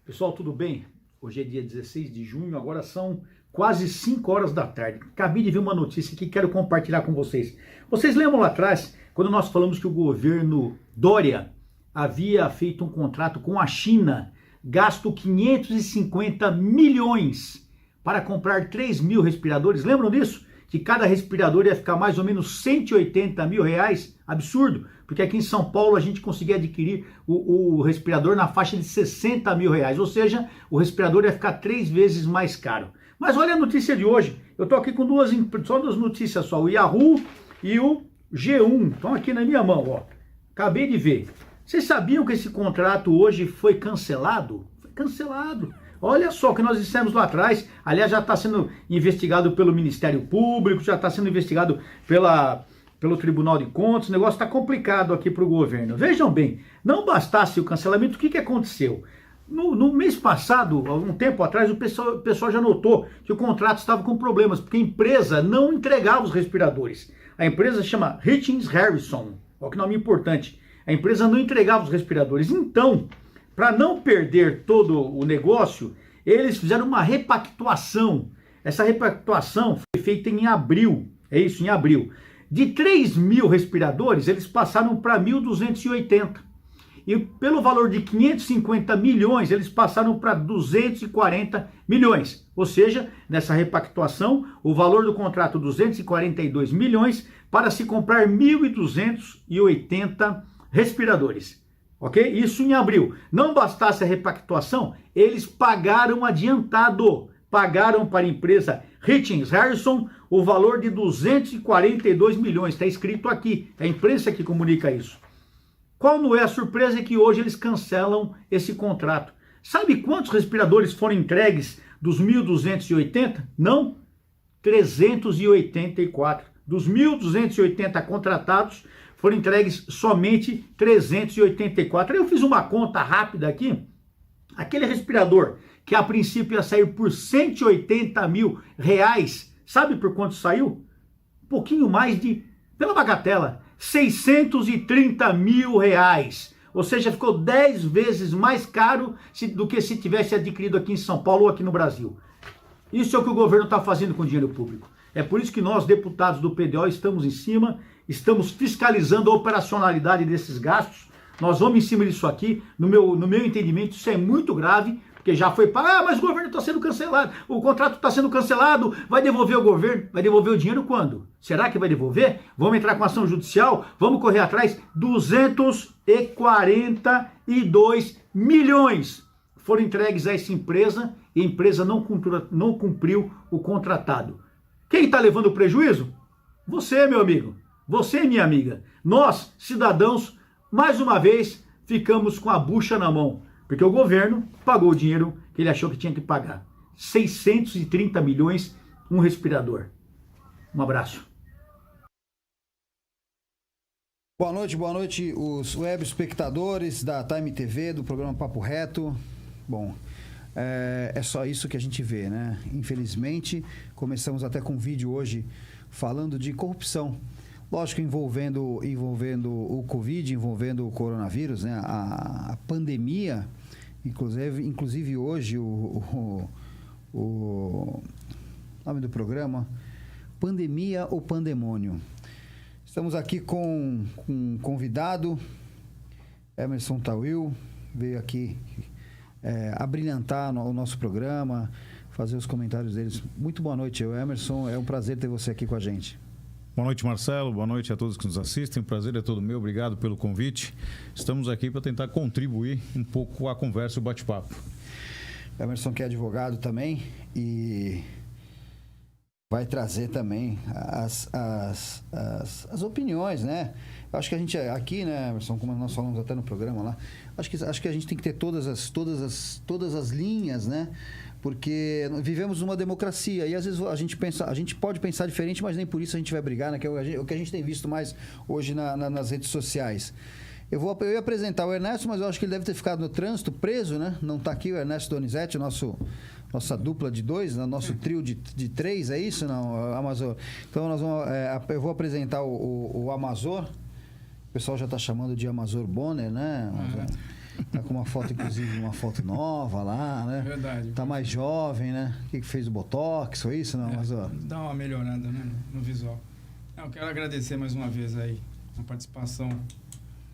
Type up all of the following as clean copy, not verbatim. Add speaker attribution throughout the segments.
Speaker 1: Pessoal, tudo bem? Hoje é dia 16 de junho, agora são quase 5 horas da tarde. Acabei de ver uma notícia que quero compartilhar com vocês. Vocês lembram lá atrás, quando nós falamos que o governo Dória havia feito um contrato com a China, gasto 550 milhões para comprar 3 mil respiradores? Lembram disso? Que cada respirador ia ficar mais ou menos 180 mil reais? Absurdo, porque aqui em São Paulo a gente conseguia adquirir o respirador na faixa de 60 mil reais, ou seja, o respirador ia ficar 3 vezes mais caro. Mas olha a notícia de hoje, eu estou aqui com só duas notícias só, o Yahoo e o G1, estão aqui na minha mão, ó. Acabei de ver. Vocês sabiam que esse contrato hoje foi cancelado? Foi cancelado. Olha só o que nós dissemos lá atrás, aliás já está sendo investigado pelo Ministério Público, já está sendo investigado pelo Tribunal de Contas, o negócio está complicado aqui para o governo. Vejam bem, não bastasse o cancelamento, o que aconteceu? No mês passado, algum tempo atrás, o pessoal já notou que o contrato estava com problemas, porque a empresa não entregava os respiradores. A empresa chama Hitchens Harrison, olha que nome importante. A empresa não entregava os respiradores. Então, para não perder todo o negócio, eles fizeram uma repactuação. Essa repactuação foi feita em abril, é isso, em abril. De 3 mil respiradores, eles passaram para 1.280. E pelo valor de 550 milhões, eles passaram para 240 milhões. Ou seja, nessa repactuação, o valor do contrato 242 milhões para se comprar 1.280 respiradores. Ok? Isso em abril. Não bastasse a repactuação, eles pagaram adiantado. Pagaram para a empresa Hitchens Harrison o valor de 242 milhões. Está escrito aqui. É a imprensa que comunica isso. Qual não é a surpresa? É que hoje eles cancelam esse contrato. Sabe quantos respiradores foram entregues dos 1.280? Não, 384. Dos 1.280 contratados, foram entregues somente 384. Eu fiz uma conta rápida aqui. Aquele respirador que a princípio ia sair por 180 mil reais, sabe por quanto saiu? Um pouquinho mais de, pela bagatela, 630 mil reais. Ou seja, ficou 10 vezes mais caro do que se tivesse adquirido aqui em São Paulo ou aqui no Brasil. Isso é o que o governo está fazendo com o dinheiro público. É por isso que nós, deputados do PDO, estamos em cima, estamos fiscalizando a operacionalidade desses gastos. Nós vamos em cima disso aqui. No meu entendimento, isso é muito grave, porque já foi para, mas o governo está sendo cancelado, o contrato está sendo cancelado, vai devolver o governo, vai devolver o dinheiro quando? Será que vai devolver? Vamos entrar com ação judicial, vamos correr atrás. 242 milhões foram entregues a essa empresa e a empresa não cumpriu o contratado. Quem está levando o prejuízo? Você, meu amigo, você, minha amiga. Nós, cidadãos, mais uma vez, ficamos com a bucha na mão. Porque o governo pagou o dinheiro que ele achou que tinha que pagar. 630 milhões, um respirador. Um abraço.
Speaker 2: Boa noite os web espectadores da Time TV, do programa Papo Reto. Bom, é só isso que a gente vê, né? Infelizmente, começamos até com um vídeo hoje falando de corrupção. Lógico, envolvendo o Covid, envolvendo o coronavírus, né? A pandemia, inclusive hoje o nome do programa, Pandemia ou Pandemônio. Estamos aqui com um convidado, Emerson Tawil, veio aqui abrilhantar o nosso programa, fazer os comentários deles. Muito boa noite, Emerson, é um prazer ter você aqui com a gente.
Speaker 3: Boa noite, Marcelo. Boa noite a todos que nos assistem. O prazer é todo meu. Obrigado pelo convite. Estamos aqui para tentar contribuir um pouco com a conversa e o bate-papo.
Speaker 2: Emerson, que é advogado também e vai trazer também as opiniões, né? Acho que a gente aqui, né, Emerson, como nós falamos até no programa lá, acho que a gente tem que ter todas as linhas, né? Porque vivemos numa democracia e às vezes a gente pode pensar diferente, mas nem por isso a gente vai brigar, né? Que é o que a gente tem visto mais hoje nas redes sociais. Eu ia apresentar o Ernesto, mas eu acho que ele deve ter ficado no trânsito, preso, né? Não está aqui o Ernesto Donizete, nossa dupla de 2, nosso trio de 3, é isso? Não, Amazor. Então eu vou apresentar o Amazor. O pessoal já está chamando de Amazor Bonner, né? Tá com uma foto, inclusive, uma foto nova lá, né?
Speaker 4: Verdade.
Speaker 2: Tá mais jovem, né? O que fez o Botox, foi isso? Não, mas, ó.
Speaker 4: Dá uma melhorada, né, no visual. Eu quero agradecer mais uma vez aí a participação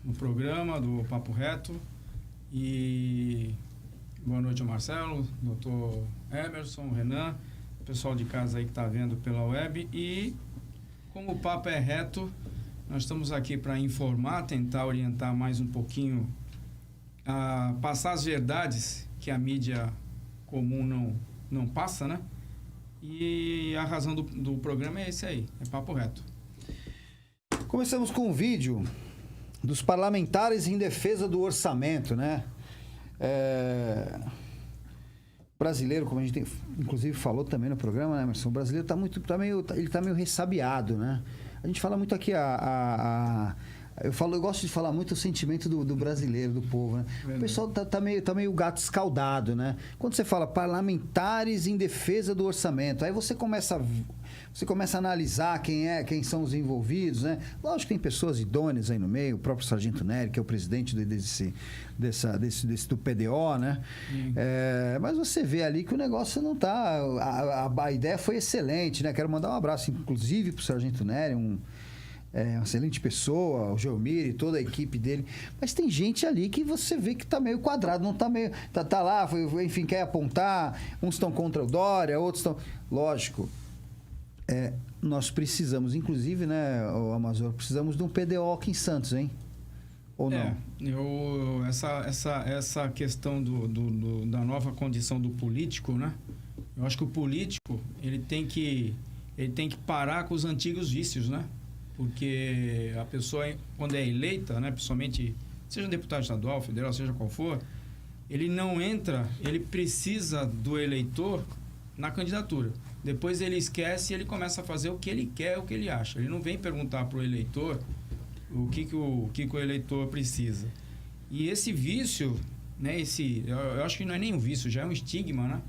Speaker 4: no programa do Papo Reto. E boa noite ao Marcelo, doutor Emerson, Renan, pessoal de casa aí que está vendo pela web. E como o papo é reto, nós estamos aqui para informar, tentar orientar mais um pouquinho, passar as verdades que a mídia comum não passa, né? E a razão do programa é esse aí, é papo reto.
Speaker 2: Começamos com um vídeo dos parlamentares em defesa do orçamento, né? Brasileiro, como a gente inclusive falou também no programa, né, Emerson? O brasileiro tá meio ressabiado, né? A gente fala muito aqui eu gosto de falar muito o sentimento do brasileiro, do povo, né? O pessoal tá meio gato escaldado, né? Quando você fala parlamentares em defesa do orçamento, aí você começa a analisar quem são os envolvidos, né? Lógico que tem pessoas idôneas aí no meio, o próprio Sargento Nery, que é o presidente do PDO, né? Mas você vê ali que o negócio não tá... A ideia foi excelente, né? Quero mandar um abraço, inclusive, pro Sargento Nery, uma excelente pessoa, o Geomir e toda a equipe dele. Mas tem gente ali que você vê que tá meio quadrado, não tá meio... Tá lá, enfim, quer apontar, uns estão contra o Dória, outros estão... Lógico, nós precisamos, inclusive, né, o Amazon, precisamos de um PDO aqui em Santos, hein? Ou não?
Speaker 4: Essa questão da nova condição do político, né? Eu acho que o político, ele tem que parar com os antigos vícios, né? Porque a pessoa, quando é eleita, né, principalmente, seja deputado estadual, federal, seja qual for, ele não entra, ele precisa do eleitor na candidatura. Depois ele esquece e ele começa a fazer o que ele quer, o que ele acha. Ele não vem perguntar para o eleitor o que o eleitor precisa. E esse vício, né, eu acho que não é nem um vício, já é um estigma, né?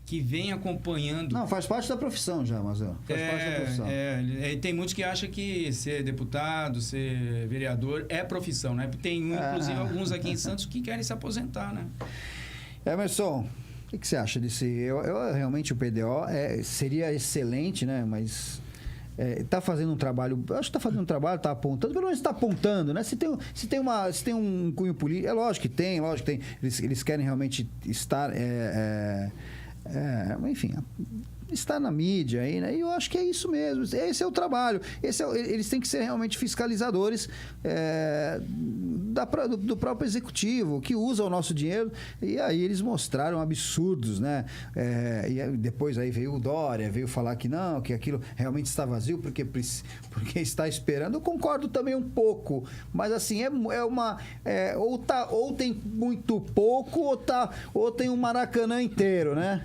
Speaker 4: Que vem acompanhando...
Speaker 2: Não, faz parte da profissão já, mas faz parte da profissão.
Speaker 4: Tem muitos que acham que ser deputado, ser vereador é profissão, né? Tem, inclusive, alguns aqui em Santos que querem se aposentar, né?
Speaker 2: Emerson, o que você acha desse... Realmente o PDO seria excelente, né? Mas... Está fazendo um trabalho, acho que está fazendo um trabalho, está apontando, pelo menos está apontando, né? Se tem um cunho político, lógico que tem, eles querem realmente estar, enfim, está na mídia aí, né? E eu acho que é isso mesmo. Esse é o trabalho. Eles têm que ser realmente fiscalizadores do próprio executivo, que usa o nosso dinheiro. E aí eles mostraram absurdos, né? E aí depois aí veio o Dória, veio falar que não, que aquilo realmente está vazio porque está esperando. Eu concordo também um pouco, mas assim, ou tem muito pouco, ou tem um Maracanã inteiro, né?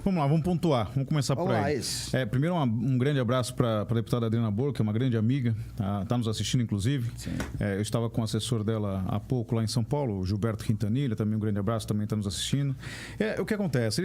Speaker 3: Vamos lá, vamos pontuar. Vamos começar por aí. Primeiro, um grande abraço para a deputada Adriana Boro, que é uma grande amiga, tá nos assistindo, inclusive. Eu estava com o assessor dela há pouco lá em São Paulo, o Gilberto Quintanilha, também um grande abraço, também está nos assistindo. O que acontece?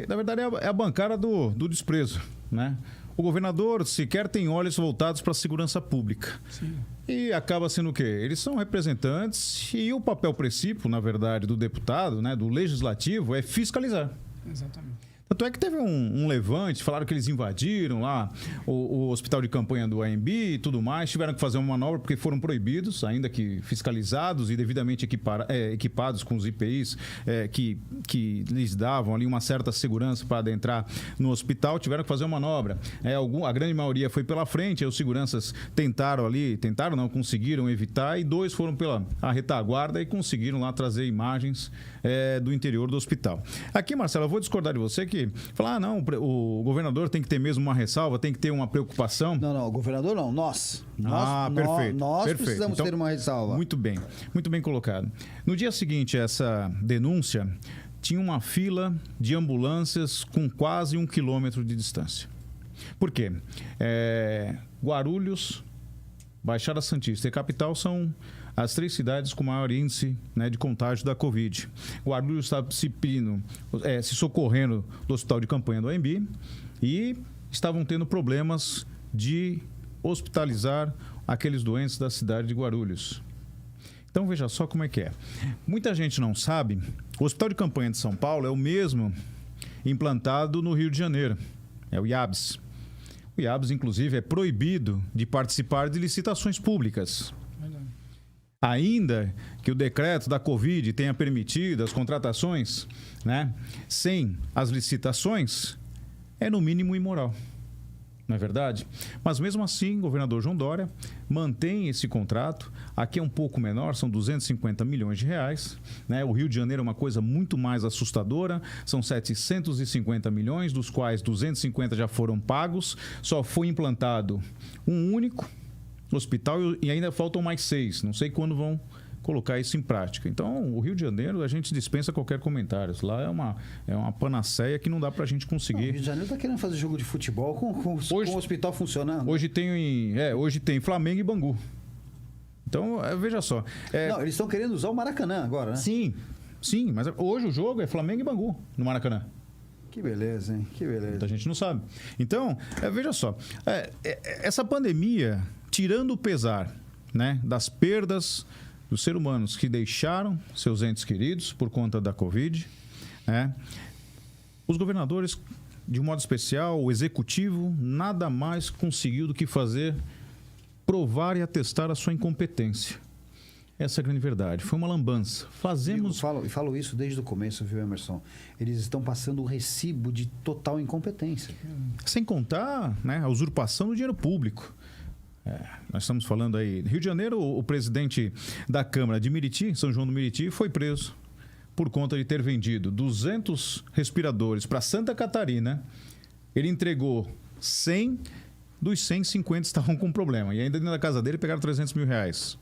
Speaker 3: Na verdade, é a bancada do desprezo, né? O governador sequer tem olhos voltados para a segurança pública. Sim. E acaba sendo o quê? Eles são representantes e o papel princípio, na verdade, do deputado, né, do legislativo, é fiscalizar.
Speaker 4: Exatamente.
Speaker 3: Tanto é que teve um levante, falaram que eles invadiram lá o hospital de campanha do AMB e tudo mais, tiveram que fazer uma manobra porque foram proibidos, ainda que fiscalizados e devidamente equipados com os IPIs que lhes davam ali uma certa segurança para adentrar no hospital, tiveram que fazer uma manobra. A grande maioria foi pela frente, aí os seguranças conseguiram evitar, e 2 foram pela retaguarda e conseguiram lá trazer imagens do interior do hospital. Aqui, Marcelo, eu vou discordar de você que falar, não, o governador tem que ter mesmo uma ressalva, tem que ter uma preocupação.
Speaker 2: Não, o governador não, nós.
Speaker 3: Perfeito.
Speaker 2: Nós
Speaker 3: perfeito.
Speaker 2: Precisamos ter uma ressalva.
Speaker 3: Muito bem colocado. No dia seguinte a essa denúncia, tinha uma fila de ambulâncias com quase 1 quilômetro de distância. Por quê? Guarulhos, Baixada Santista e Capital são as 3 cidades com maior índice, né, de contágio da Covid. Guarulhos está se socorrendo do hospital de campanha do AMB e estavam tendo problemas de hospitalizar aqueles doentes da cidade de Guarulhos. Então, veja só como é que é. Muita gente não sabe, o Hospital de Campanha de São Paulo é o mesmo implantado no Rio de Janeiro. É o IABS. O IABS, inclusive, é proibido de participar de licitações públicas. Ainda que o decreto da Covid tenha permitido as contratações, né, sem as licitações, é no mínimo imoral. Não é verdade? Mas mesmo assim, o governador João Dória mantém esse contrato. Aqui é um pouco menor, são 250 milhões de reais. Né? O Rio de Janeiro é uma coisa muito mais assustadora. São 750 milhões, dos quais 250 já foram pagos. Só foi implantado um único hospital e ainda faltam mais 6. Não sei quando vão colocar isso em prática. Então, o Rio de Janeiro, a gente dispensa qualquer comentário. Lá é uma panaceia que não dá pra gente conseguir. Não, o
Speaker 2: Rio de Janeiro tá querendo fazer jogo de futebol com o hospital funcionando.
Speaker 3: Hoje tem Flamengo e Bangu. Então, veja só.
Speaker 2: Não, eles estão querendo usar o Maracanã agora, né?
Speaker 3: Sim, mas hoje o jogo é Flamengo e Bangu no Maracanã.
Speaker 2: Que beleza, hein? Que beleza.
Speaker 3: Muita gente não sabe. Então, veja só. Essa pandemia, tirando o pesar, né, das perdas dos seres humanos que deixaram seus entes queridos por conta da Covid, né? Os governadores, de um modo especial, o executivo, nada mais conseguiu do que provar e atestar a sua incompetência. Essa é a grande verdade. Foi uma lambança.
Speaker 2: Falo isso desde o começo, viu, Emerson? Eles estão passando o recibo de total incompetência.
Speaker 3: Sem contar, né, a usurpação do dinheiro público. Nós estamos falando aí... Rio de Janeiro, o presidente da Câmara de Miriti, São João do Miriti, foi preso por conta de ter vendido 200 respiradores para Santa Catarina. Ele entregou 100, dos 100, 50 estavam com problema. E ainda dentro da casa dele pegaram 300 mil reais.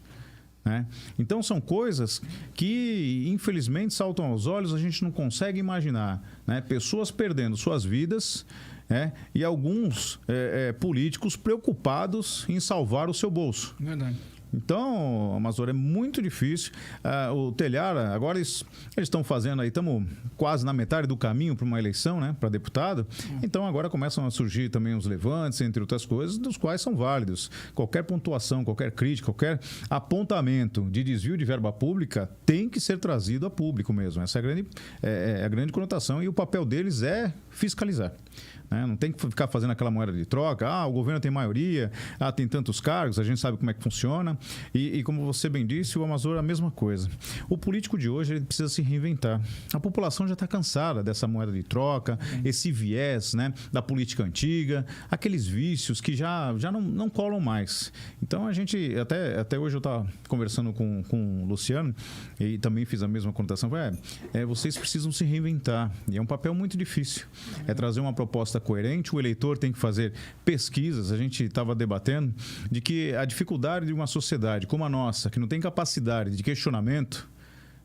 Speaker 3: Né? Então, são coisas que, infelizmente, saltam aos olhos, a gente não consegue imaginar. Né? Pessoas perdendo suas vidas... e alguns políticos preocupados em salvar o seu bolso.
Speaker 4: Verdade.
Speaker 3: Então, Amazônia, é muito difícil. O Telhara, agora eles estão fazendo aí, estamos quase na metade do caminho para uma eleição, né, para deputado. Então, agora começam a surgir também os levantes, entre outras coisas, dos quais são válidos. Qualquer pontuação, qualquer crítica, qualquer apontamento de desvio de verba pública tem que ser trazido a público mesmo. Essa é a grande conotação e o papel deles é fiscalizar. Não tem que ficar fazendo aquela moeda de troca. O governo tem maioria, tem tantos cargos, a gente sabe como é que funciona. E como você bem disse, o Amazônia é a mesma coisa. O político de hoje ele precisa se reinventar. A população já está cansada dessa moeda de troca, esse viés, né, da política antiga, aqueles vícios que já não colam mais. Então, a gente, até hoje eu estava conversando com o Luciano e também fiz a mesma conotação. Vocês precisam se reinventar. E é um papel muito difícil. É trazer uma proposta coerente, o eleitor tem que fazer pesquisas. A gente estava debatendo de que a dificuldade de uma sociedade como a nossa, que não tem capacidade de questionamento,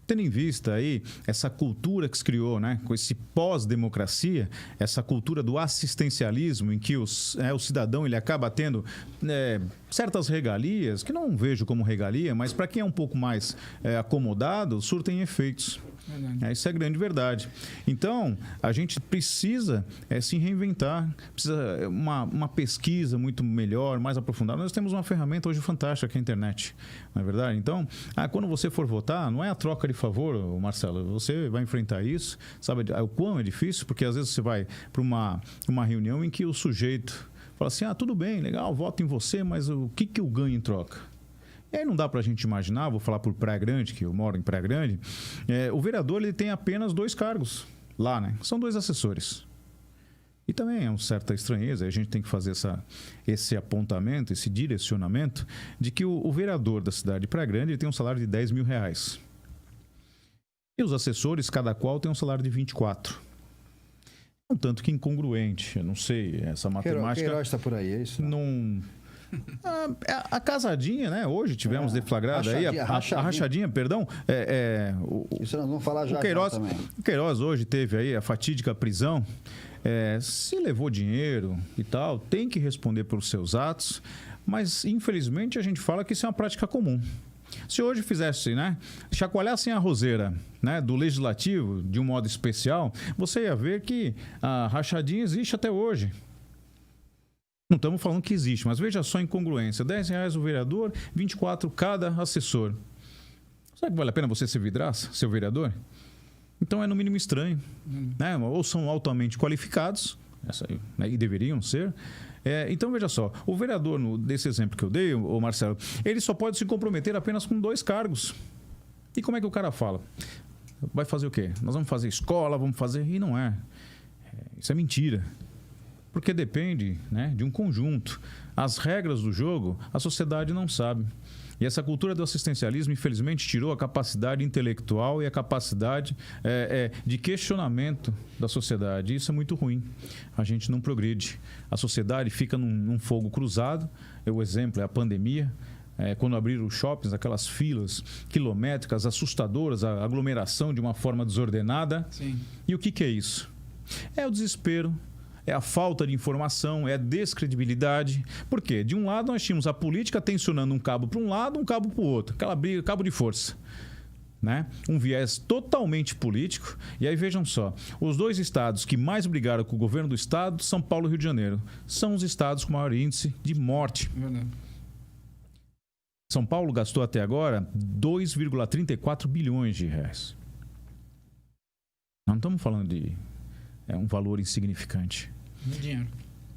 Speaker 3: tendo em vista aí essa cultura que se criou, né, com esse pós-democracia, essa cultura do assistencialismo em que o cidadão ele acaba tendo certas regalias, que não vejo como regalia, mas para quem é um pouco mais acomodado, surtem efeitos. Isso é a grande verdade. Então, a gente precisa se reinventar, precisa uma pesquisa muito melhor, mais aprofundada. Nós temos uma ferramenta hoje fantástica que é a internet, não é verdade? Então, quando você for votar, não é a troca de favor, Marcelo, você vai enfrentar isso, sabe o quão é difícil, porque às vezes você vai para uma reunião em que o sujeito fala assim, tudo bem, legal, voto em você, mas o que eu ganho em troca? E aí não dá para a gente imaginar, vou falar por Praia Grande, que eu moro em Praia Grande, o vereador ele tem apenas 2 cargos lá, né? São 2 assessores. E também é uma certa estranheza, a gente tem que fazer esse apontamento, esse direcionamento, de que o vereador da cidade de Praia Grande ele tem um salário de 10 mil reais. E os assessores, cada qual tem um salário de 24. É um tanto que incongruente, eu não sei, essa matemática...
Speaker 2: Queiroz está por aí, é isso?
Speaker 3: Não... A casadinha, né? Hoje tivemos deflagrado aí a rachadinha, perdão.
Speaker 2: Isso nós vamos falar já também.
Speaker 3: O Queiroz hoje teve aí a fatídica prisão. Se levou dinheiro e tal, tem que responder pelos seus atos, mas infelizmente a gente fala que isso é uma prática comum. Se hoje fizesse, né, chacoalhassem a roseira, né, do legislativo de um modo especial, você ia ver que a rachadinha existe até hoje. Não estamos falando que existe, mas veja só a incongruência. R$10 o vereador, 24 cada assessor. Será que vale a pena você ser vidraça, ser vereador? Então é no mínimo estranho. Né? Ou são altamente qualificados, né? E deveriam ser. Então, veja só, o vereador, desse exemplo que eu dei, o Marcelo, ele só pode se comprometer apenas com 2 cargos. E como é que o cara fala? Vai fazer o quê? Nós vamos fazer escola, vamos fazer... E não é. Isso é mentira. Porque depende, né, de um conjunto. As regras do jogo, a sociedade não sabe. E essa cultura do assistencialismo, infelizmente, tirou a capacidade intelectual e a capacidade de questionamento da sociedade. Isso é muito ruim. A gente não progride. A sociedade fica num fogo cruzado. O exemplo é a pandemia. Quando abriram os shoppings, aquelas filas quilométricas, assustadoras, a aglomeração de uma forma desordenada.
Speaker 4: Sim.
Speaker 3: E o que é isso? É o desespero. É a falta de informação, é a descredibilidade. Por quê? De um lado, nós tínhamos a política tensionando um cabo para um lado, um cabo para o outro. Aquela briga, cabo de força. Né? Um viés totalmente político. E aí, vejam só, os 2 estados que mais brigaram com o governo do estado, São Paulo e Rio de Janeiro, são os estados com maior índice de morte.
Speaker 4: Verdade.
Speaker 3: São Paulo gastou até agora 2,34 bilhões de reais. Não estamos falando de um valor insignificante.
Speaker 4: Muito dinheiro.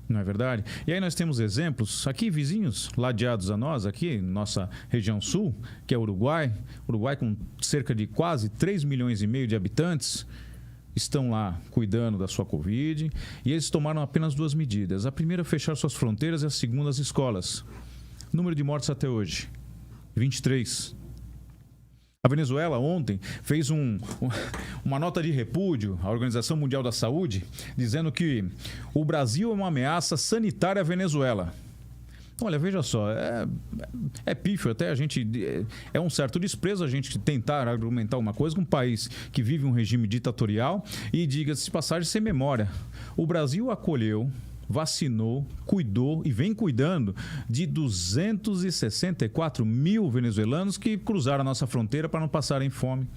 Speaker 3: Não é verdade? E aí nós temos exemplos aqui, vizinhos, ladeados a nós, aqui, nossa região sul, que é o Uruguai. Uruguai com cerca de quase 3 milhões e meio de habitantes, estão lá cuidando da sua Covid. E eles tomaram apenas 2 medidas. A primeira, fechar suas fronteiras, e a segunda, as escolas. Número de mortes até hoje, 23. A Venezuela ontem fez uma nota de repúdio à Organização Mundial da Saúde, dizendo que o Brasil é uma ameaça sanitária à Venezuela. Olha, veja só, é pífio até a gente... É um certo desprezo a gente tentar argumentar uma coisa com um país que vive um regime ditatorial e, diga-se de passagem, sem memória. O Brasil acolheu, vacinou, cuidou e vem cuidando de 264 mil venezuelanos que cruzaram a nossa fronteira para não passarem fome,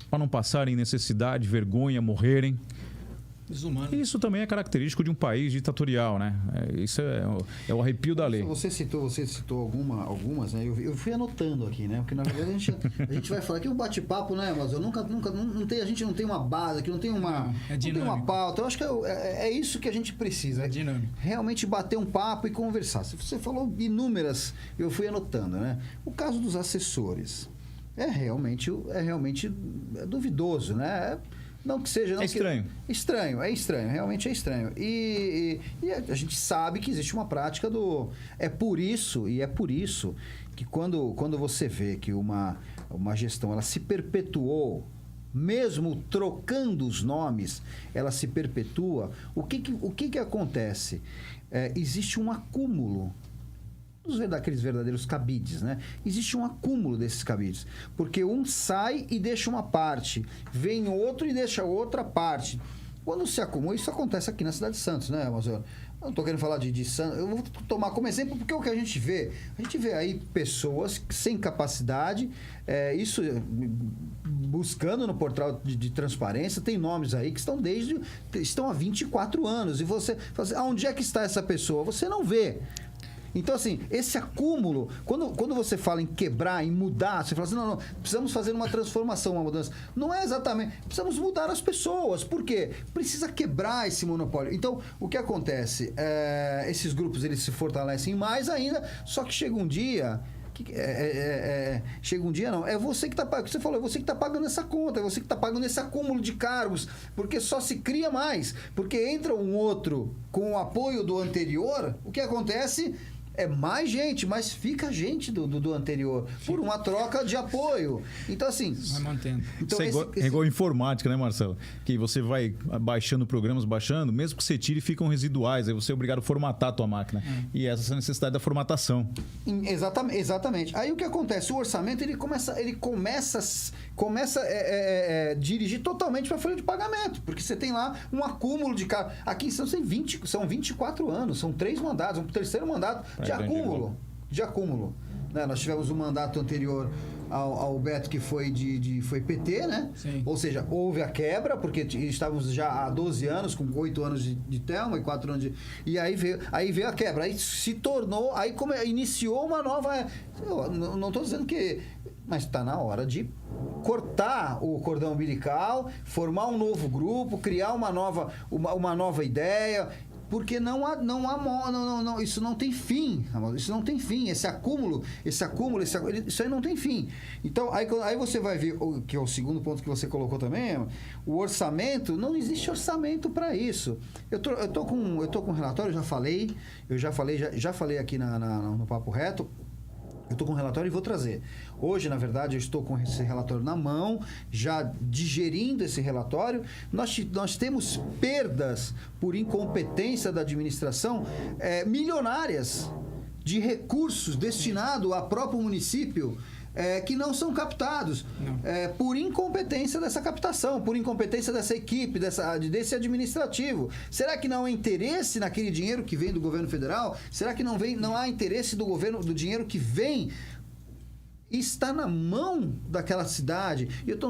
Speaker 3: para não passarem necessidade, vergonha, morrerem.
Speaker 4: Desumano.
Speaker 3: Isso também é característico de um país ditatorial, né? Isso é o arrepio da lei.
Speaker 2: Você citou algumas, né? Eu fui anotando aqui, né? Porque na verdade a gente vai falar aqui um bate-papo, né? Mas eu nunca a gente não tem uma base aqui, não tem uma pauta. Eu acho que é isso que a gente precisa.
Speaker 4: É dinâmico.
Speaker 2: Realmente bater um papo e conversar. Você falou inúmeras, eu fui anotando, né? O caso dos assessores é realmente duvidoso, né? Não que seja... Não,
Speaker 3: é estranho.
Speaker 2: É estranho, realmente é estranho. E a gente sabe que existe uma prática do... É por isso que quando você vê que uma gestão ela se perpetuou, mesmo trocando os nomes, ela se perpetua, o que acontece? Existe um acúmulo daqueles verdadeiros cabides, né? Existe um acúmulo desses cabides, porque um sai e deixa uma parte, vem outro e deixa outra parte. Quando se acumula, isso acontece aqui na cidade de Santos, né, Amazônia? Eu não estou querendo falar de Santos, eu vou tomar como exemplo porque é o que a gente vê aí pessoas sem capacidade, isso buscando no portal de transparência, tem nomes aí que estão há 24 anos, e você fala assim, onde é que está essa pessoa? Você não vê. Então, assim, esse acúmulo, quando você fala em quebrar, em mudar, você fala assim, não, precisamos fazer uma transformação, uma mudança. Não é exatamente, precisamos mudar as pessoas. Por quê? Precisa quebrar esse monopólio. Então, o que acontece? Esses grupos, eles se fortalecem mais ainda, só que chega um dia... é você que está pagando, você falou, é você que está pagando essa conta, é você que está pagando esse acúmulo de cargos, porque só se cria mais, porque entra um outro com o apoio do anterior, o que acontece é mais gente, mas fica gente do anterior, por uma troca de apoio. Então, assim...
Speaker 4: Vai mantendo.
Speaker 3: Então, é igual informática, né, Marcelo? Que você vai baixando programas, mesmo que você tire, ficam residuais. Aí você é obrigado a formatar a tua máquina. E essa é a necessidade da formatação.
Speaker 2: Exatamente. Aí o que acontece? O orçamento, ele começa a dirigir totalmente para a folha de pagamento, porque você tem lá um acúmulo de cargos. Aqui em Santos são 24 anos, são 3 mandatos, um terceiro mandato de acúmulo. Né? Nós tivemos um mandato anterior ao Beto, que foi foi PT, né?
Speaker 4: Sim.
Speaker 2: Ou seja, houve a quebra, porque estávamos já há 12 anos, com 8 anos de Telma e 4 anos de... E aí veio a quebra. Aí se tornou... Aí iniciou uma nova... Eu não estou dizendo que... Mas está na hora de cortar o cordão umbilical, formar um novo grupo, criar uma nova ideia... Porque isso não tem fim, isso não tem fim, isso aí não tem fim. Então, aí você vai ver, que é o segundo ponto que você colocou também, o orçamento, não existe orçamento para isso. Eu tô com um relatório, já falei aqui no Papo Reto. Eu estou com um relatório e vou trazer. Hoje, na verdade, eu estou com esse relatório na mão, já digerindo esse relatório. Nós temos perdas por incompetência da administração milionárias de recursos destinados ao próprio município, que não são captados por incompetência dessa captação, por incompetência dessa equipe, desse administrativo. Será que não há interesse naquele dinheiro que vem do governo federal? Será que não há interesse do dinheiro que vem? Está na mão daquela cidade.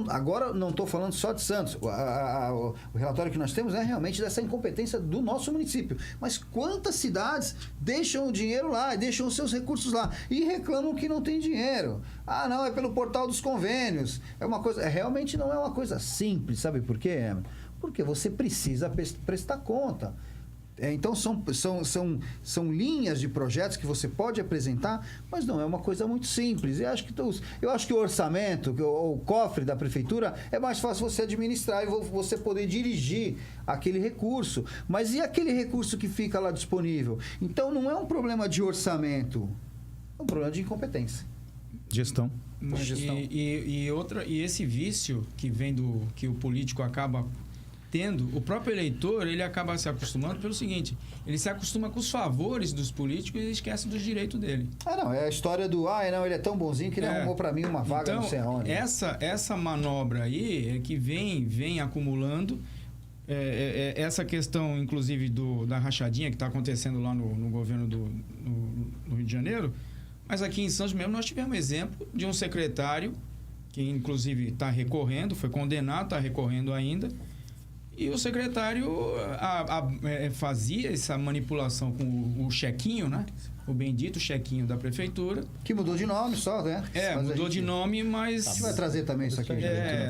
Speaker 2: Agora não estou falando só de Santos. O relatório que nós temos é realmente dessa incompetência do nosso município. Mas quantas cidades deixam o dinheiro lá, deixam os seus recursos lá e reclamam que não tem dinheiro? Ah, não, é pelo portal dos convênios. Realmente não é uma coisa simples, sabe por quê? Porque você precisa prestar conta. Então, são linhas de projetos que você pode apresentar, mas não é uma coisa muito simples. Eu acho que o orçamento, o cofre da prefeitura, é mais fácil você administrar e você poder dirigir aquele recurso. Mas e aquele recurso que fica lá disponível? Então, não é um problema de orçamento, é um problema de incompetência.
Speaker 3: Gestão.
Speaker 4: E esse vício que o político acaba tendo, o próprio eleitor, ele acaba se acostumando pelo seguinte: ele se acostuma com os favores dos políticos e esquece dos direitos dele.
Speaker 2: É a história do ele é tão bonzinho que ele arrumou para mim uma vaga,
Speaker 4: então,
Speaker 2: não sei aonde.
Speaker 4: Essa manobra aí é que vem acumulando essa questão, inclusive, da rachadinha que está acontecendo lá no governo no Rio de Janeiro. Mas aqui em Santos mesmo nós tivemos exemplo de um secretário que, inclusive, está recorrendo, foi condenado, está recorrendo ainda. E o secretário fazia essa manipulação com o chequinho, né? O bendito chequinho da prefeitura.
Speaker 2: Que mudou de nome só, né?
Speaker 4: Mudou de nome, mas...
Speaker 2: A gente vai trazer também isso aqui.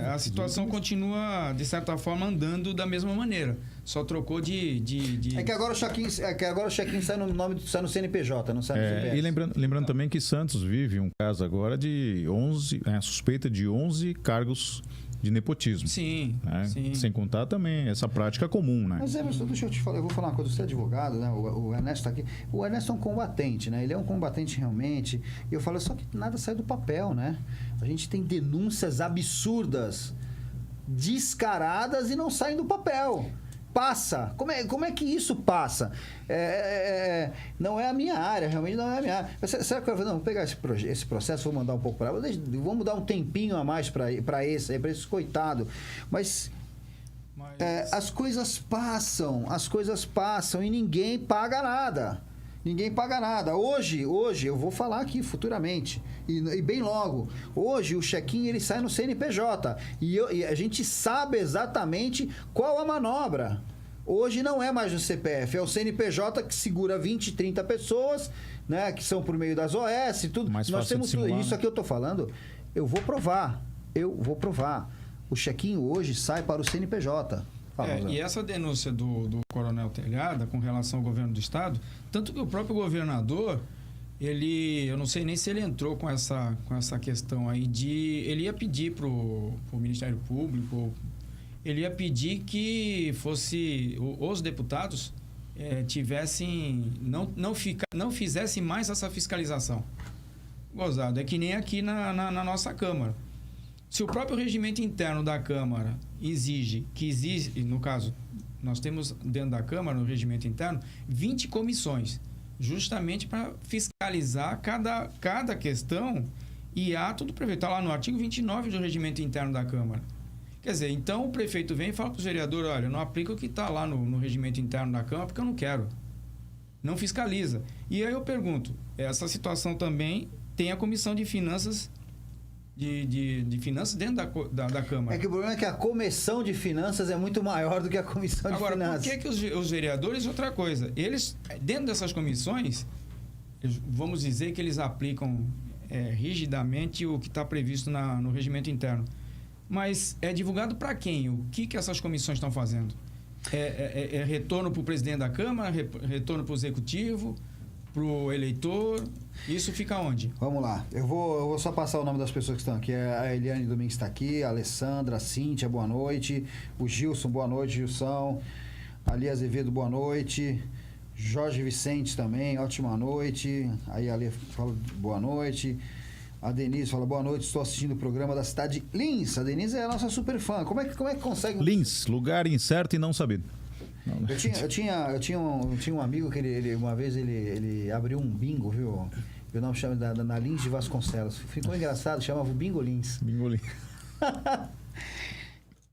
Speaker 4: A situação continua, de certa forma, andando da mesma maneira. Só trocou de...
Speaker 2: É que agora o chequinho sai no CNPJ, não sai no CPF.
Speaker 3: E lembrando também que Santos vive um caso agora de suspeita de 11 cargos de nepotismo.
Speaker 4: Sim, sim.
Speaker 3: Sem contar também essa prática comum, né?
Speaker 2: Mas Emerson, deixa eu te falar, eu vou falar uma coisa, você é advogado, né? O Ernesto está aqui. O Ernesto é um combatente, né? Ele é um combatente realmente. E eu falo, só que nada sai do papel, né? A gente tem denúncias absurdas, descaradas e não saem do papel. Passa. Como é que isso passa? Não é a minha área, realmente não é a minha área. Será que eu vou pegar esse processo, vou mandar um pouco para ela, vamos dar um tempinho a mais para esse coitado. Mas as coisas passam e ninguém paga nada. Ninguém paga nada. Hoje, eu vou falar aqui futuramente, e bem logo, hoje o check-in ele sai no CNPJ, e a gente sabe exatamente qual a manobra. Hoje não é mais no CPF, é o CNPJ que segura 20, 30 pessoas, né, que são por meio das OS e tudo.
Speaker 3: Mais
Speaker 2: Nós temos
Speaker 3: simular,
Speaker 2: isso aqui eu estou falando, eu vou provar. O check-in hoje sai para o CNPJ.
Speaker 4: E essa denúncia do Coronel Telhada com relação ao governo do estado, tanto que o próprio governador, eu não sei nem se ele entrou com essa questão aí ele ia pedir pro Ministério Público, ele ia pedir que os deputados não fizessem mais essa fiscalização. Gozado, é que nem aqui na nossa Câmara. Se o próprio regimento interno da Câmara exige, no caso, nós temos dentro da Câmara, no regimento interno, 20 comissões, justamente para fiscalizar cada questão e ato do prefeito. Está lá no artigo 29 do regimento interno da Câmara. Quer dizer, então o prefeito vem e fala para os vereadores, olha, não aplica o que está lá no regimento interno da Câmara porque eu não quero. Não fiscaliza. E aí eu pergunto, essa situação também tem a Comissão de Finanças de finanças dentro da Câmara.
Speaker 2: É que o problema é que a comissão de finanças é muito maior do que a comissão de finanças.
Speaker 4: Agora, por que os vereadores, outra coisa, eles, dentro dessas comissões, vamos dizer que eles aplicam rigidamente o que está previsto no regimento interno. Mas é divulgado para quem? O que essas comissões estão fazendo? É retorno para o presidente da Câmara, retorno para o Executivo, para o eleitor? Isso fica onde?
Speaker 2: Vamos lá. Eu vou só passar o nome das pessoas que estão aqui. A Eliane Domingues está aqui, a Alessandra, a Cíntia, boa noite. O Gilson, boa noite, Gilson. Ali Azevedo, boa noite. Jorge Vicente também, ótima noite. Aí a Ale fala boa noite. A Denise fala boa noite, estou assistindo o programa da cidade de Lins. A Denise é a nossa super fã. Como é que consegue...
Speaker 3: Lins, lugar incerto e não sabido.
Speaker 2: Eu tinha um amigo que uma vez ele abriu um bingo, viu? O nome chama na Lins de Vasconcelos. Ficou engraçado, chamava o Bingo Lins.
Speaker 3: Bingo Lins.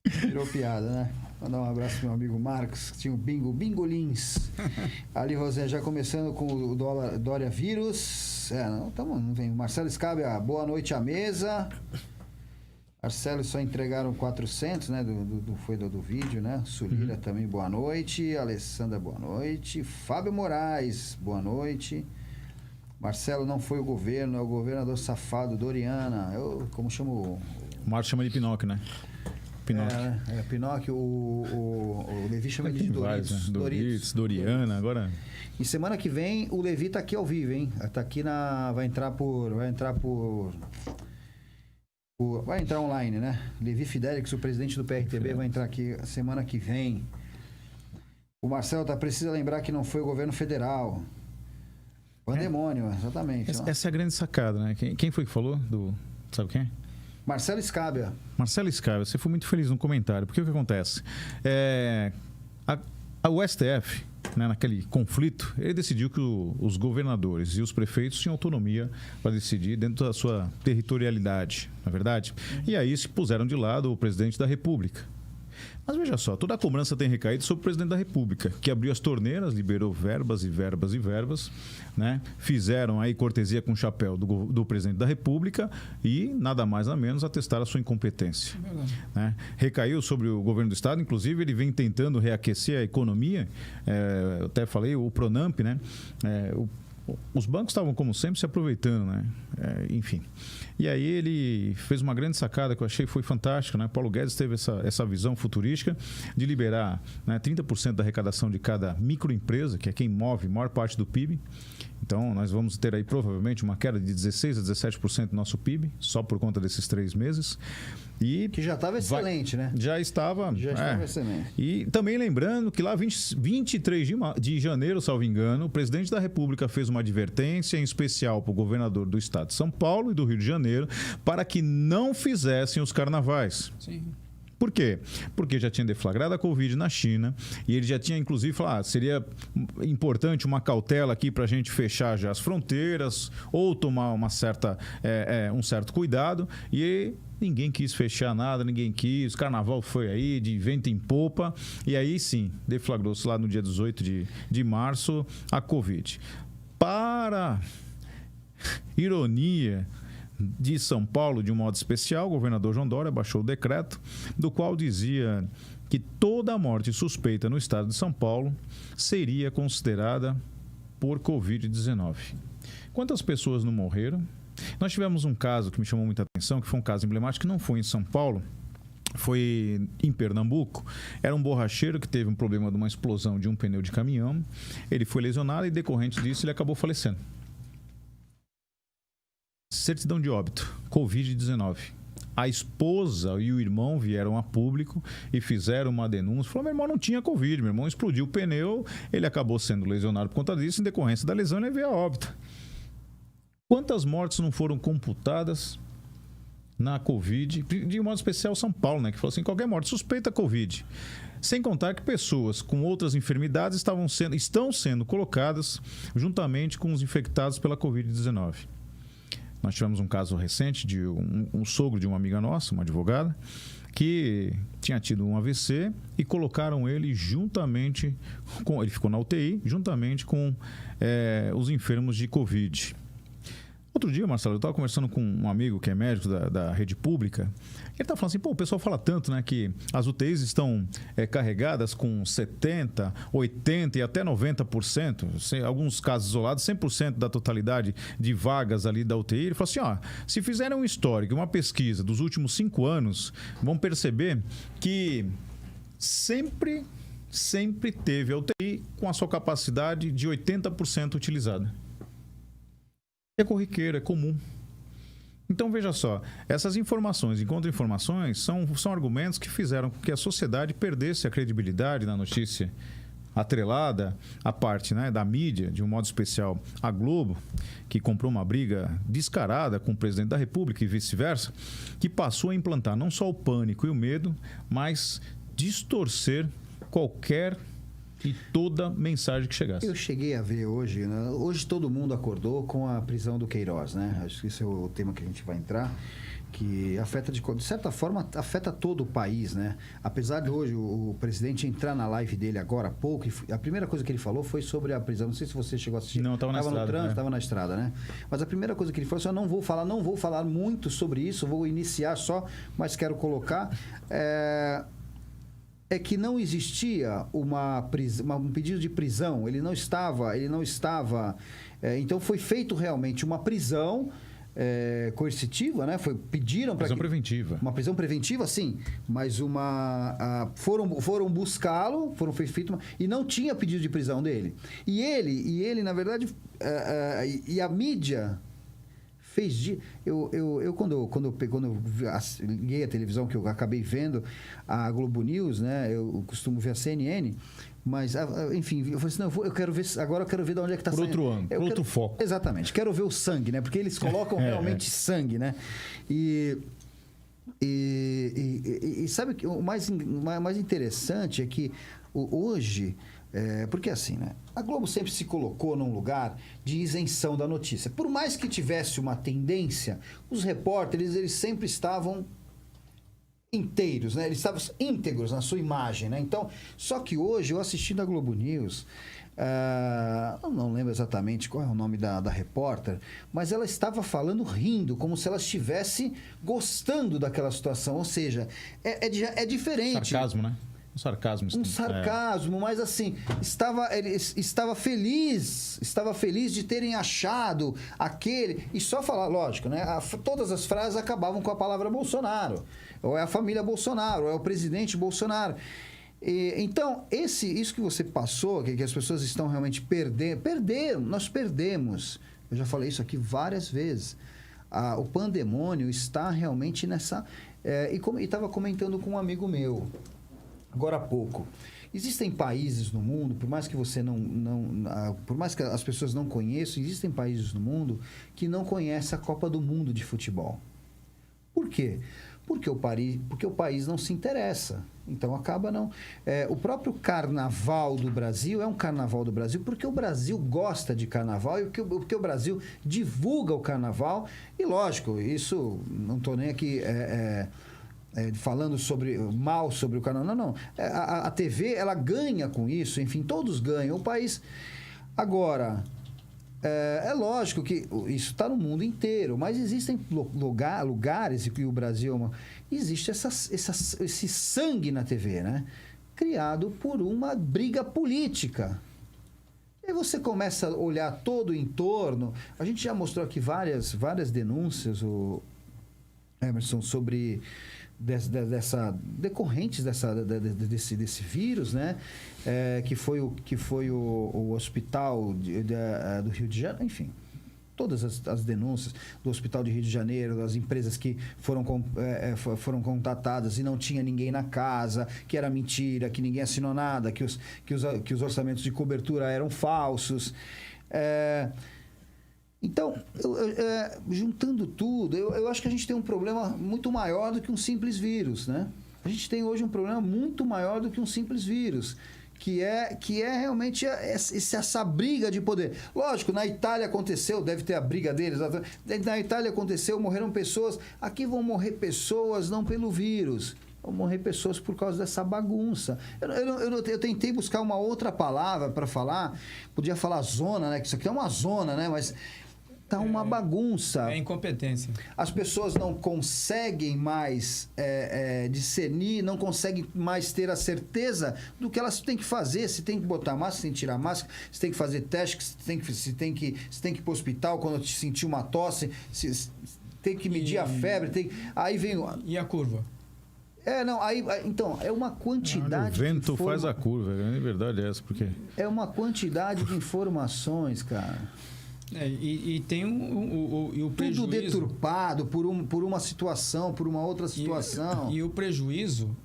Speaker 2: Virou piada, né? Mandar um abraço pro meu amigo Marcos, que tinha o Bingo Lins. Ali, Rosé, já começando com o Dória Vírus. Não vem. Marcelo Scabia, boa noite à mesa. Marcelo, só entregaram 400, né? Foi do vídeo, né? Sulira também, boa noite. Alessandra, boa noite. Fábio Moraes, boa noite. Marcelo, não foi o governo, é o governador safado, Doriana. Como chamo?
Speaker 3: O Marcos chama de Pinóquio, né? Pinóquio.
Speaker 2: Pinóquio, o Levi chama ele de Doritos.
Speaker 3: Vários, né? Doritos, Doriana, agora...
Speaker 2: E semana que vem o Levi tá aqui ao vivo, hein? Tá aqui vai entrar online, né? Levi Fidelix, o presidente do PRTB, vai entrar aqui semana que vem. O Marcelo precisa lembrar que não foi o governo federal. Pandemônio, exatamente.
Speaker 3: Essa é a grande sacada, né? Quem foi que falou? Sabe quem?
Speaker 2: Marcelo Scabia.
Speaker 3: Marcelo Scabia, você foi muito feliz no comentário. Porque o que acontece? O STF, né, naquele conflito, ele decidiu que os governadores e os prefeitos tinham autonomia para decidir dentro da sua territorialidade, não é verdade? E aí se puseram de lado o presidente da República. Mas veja só, toda a cobrança tem recaído sobre o presidente da República, que abriu as torneiras, liberou verbas, né? Fizeram aí cortesia com o chapéu do presidente da República e nada mais nada menos atestaram a sua incompetência. Né? Recaiu sobre o governo do Estado, inclusive ele vem tentando reaquecer a economia, eu até falei, o Pronamp, né? Os bancos estavam, como sempre, se aproveitando, né? Enfim. E aí ele fez uma grande sacada que eu achei que foi fantástica, né? Paulo Guedes teve essa visão futurística de liberar, né, 30% da arrecadação de cada microempresa, que é quem move a maior parte do PIB. Então, nós vamos ter aí provavelmente uma queda de 16% a 17% do nosso PIB, só por conta desses 3 meses.
Speaker 2: Que já estava excelente, né?
Speaker 3: Já estava
Speaker 2: excelente.
Speaker 3: E também lembrando que lá 23 de janeiro, salvo engano, o presidente da República fez uma advertência, em especial para o governador do estado de São Paulo e do Rio de Janeiro, para que não fizessem os carnavais.
Speaker 4: Sim.
Speaker 3: Por quê? Porque já tinha deflagrado a Covid na China e ele já tinha, inclusive, falado seria importante uma cautela aqui para a gente fechar já as fronteiras ou tomar um certo cuidado. E ninguém quis fechar nada, ninguém quis. O carnaval foi aí de vento em popa e aí sim, deflagrou-se lá no dia 18 de março a Covid. Para ironia de São Paulo, de um modo especial, o governador João Dória baixou o decreto, do qual dizia que toda morte suspeita no estado de São Paulo seria considerada por Covid-19. Quantas pessoas não morreram? Nós tivemos um caso que me chamou muita atenção, que foi um caso emblemático, que não foi em São Paulo, foi em Pernambuco. Era um borracheiro que teve um problema de uma explosão de um pneu de caminhão. Ele foi lesionado e, decorrente disso, ele acabou falecendo. Certidão de óbito, Covid-19. A esposa e o irmão vieram a público e fizeram uma denúncia. Falaram, meu irmão não tinha Covid, meu irmão explodiu o pneu, ele acabou sendo lesionado por conta disso, em decorrência da lesão ele veio a óbito. Quantas mortes não foram computadas na Covid? De modo especial São Paulo, né? Que falou assim, qualquer morte suspeita Covid. Sem contar que pessoas com outras enfermidades estão sendo colocadas juntamente com os infectados pela Covid-19. Nós tivemos um caso recente de um sogro de uma amiga nossa, uma advogada, que tinha tido um AVC e colocaram ele juntamente ele ficou na UTI, juntamente com os enfermos de Covid. Outro dia, Marcelo, eu estava conversando com um amigo que é médico da rede pública. Ele estava falando assim, pô, o pessoal fala tanto, né, que as UTIs estão carregadas com 70%, 80% e até 90%, alguns casos isolados, 100% da totalidade de vagas ali da UTI. Ele falou assim, ó, se fizerem um histórico, uma pesquisa dos últimos 5 anos, vão perceber que sempre teve a UTI com a sua capacidade de 80% utilizada. É corriqueiro, é comum. Então, veja só, essas informações e contra-informações são argumentos que fizeram com que a sociedade perdesse a credibilidade na notícia atrelada à parte, né, da mídia, de um modo especial a Globo, que comprou uma briga descarada com o presidente da República e vice-versa, que passou a implantar não só o pânico e o medo, mas distorcer qualquer e toda mensagem que chegasse.
Speaker 2: Eu cheguei a ver hoje, né? Hoje todo mundo acordou com a prisão do Queiroz, né? Acho que esse é o tema que a gente vai entrar, que afeta de certa forma, afeta todo o país, né? Apesar de hoje o presidente entrar na live dele agora há pouco, a primeira coisa que ele falou foi sobre a prisão. Não sei se você chegou a assistir.
Speaker 3: Não, estava na estrada.
Speaker 2: No trânsito, estava na estrada, né? Mas a primeira coisa que ele falou, assim, eu não vou falar muito sobre isso, vou iniciar só, mas quero colocar... É que não existia um pedido de prisão, ele não estava, então foi feito realmente uma prisão coercitiva, né? Pediram para
Speaker 3: prisão preventiva.
Speaker 2: Uma prisão preventiva, sim, mas foram buscá-lo, e não tinha pedido de prisão dele. E ele na verdade, e a mídia fez quando eu liguei a televisão, que eu acabei vendo a Globo News, né? Eu costumo ver a CNN, mas enfim, eu falei assim, não, eu quero ver de onde é que está saindo.
Speaker 3: Por outro ângulo, por outro foco.
Speaker 2: Exatamente, quero ver o sangue, né? Porque eles colocam realmente sangue, né? E sabe que o mais interessante é que hoje... porque assim, né? A Globo sempre se colocou num lugar de isenção da notícia. Por mais que tivesse uma tendência, os repórteres, eles sempre estavam inteiros, né? Eles estavam íntegros na sua imagem, né? Então, só que hoje, eu assistindo a Globo News, eu não lembro exatamente qual é o nome da repórter, mas ela estava falando rindo, como se ela estivesse gostando daquela situação. Ou seja, é diferente.
Speaker 3: Sarcasmo, né? Um sarcasmo, mas assim, estava feliz de terem achado aquele, e só falar, lógico, né? Todas as frases acabavam com a palavra Bolsonaro, ou é a família Bolsonaro, ou é o presidente Bolsonaro. Então, isso que você passou, que as pessoas estão realmente nós perdemos. Eu já falei isso aqui várias vezes. O pandemônio está realmente nessa... E estava comentando com um amigo meu, agora há pouco. Existem países no mundo, por mais que você por mais que as pessoas não conheçam, existem países no mundo que não conhecem a Copa do Mundo de futebol. Por quê? Porque o país não se interessa. Então acaba não... o próprio carnaval do Brasil é um carnaval do Brasil porque o Brasil gosta de carnaval e porque o Brasil divulga o carnaval. E lógico, isso não estou nem aqui... falando mal sobre o canal. Não. A TV, ela ganha com isso. Enfim, todos ganham. O país... Agora, é lógico que isso está no mundo inteiro, mas existem lugares, e o Brasil... Existe esse sangue na TV, né? Criado por uma briga política. E aí você começa a olhar todo o entorno. A gente já mostrou aqui várias denúncias, o Emerson, sobre... decorrentes desse vírus, né? Que foi o hospital do Rio de Janeiro, enfim, todas as denúncias do hospital de Rio de Janeiro, das empresas que foram contatadas e não tinha ninguém na casa, que era mentira, que ninguém assinou nada, que os orçamentos de cobertura eram falsos. Então, juntando tudo, eu acho que a gente tem um problema muito maior do que um simples vírus, né? A gente tem hoje um problema muito maior do que um simples vírus, que é realmente essa briga de poder. Lógico, na Itália aconteceu, deve ter a briga deles, na Itália aconteceu, morreram pessoas, aqui vão morrer pessoas não pelo vírus, vão morrer pessoas por causa dessa bagunça. Eu tentei buscar uma outra palavra para falar, podia falar zona, né? Que isso aqui é uma zona, né? Mas
Speaker 2: Tá uma bagunça.
Speaker 4: É incompetência.
Speaker 2: As pessoas não conseguem mais discernir, não conseguem mais ter a certeza do que elas têm que fazer. Se tem que botar máscara, se tem que tirar máscara, se tem que fazer teste, se tem que ir para o hospital quando sentir uma tosse, se tem que medir a febre. Aí vem...
Speaker 4: E a curva?
Speaker 2: Então, é uma quantidade...
Speaker 3: O vento faz a curva, a verdade é essa, porque...
Speaker 2: É uma quantidade de informações, cara.
Speaker 4: E tem o prejuízo...
Speaker 2: Tudo deturpado por uma situação, por uma outra situação.
Speaker 4: E o prejuízo,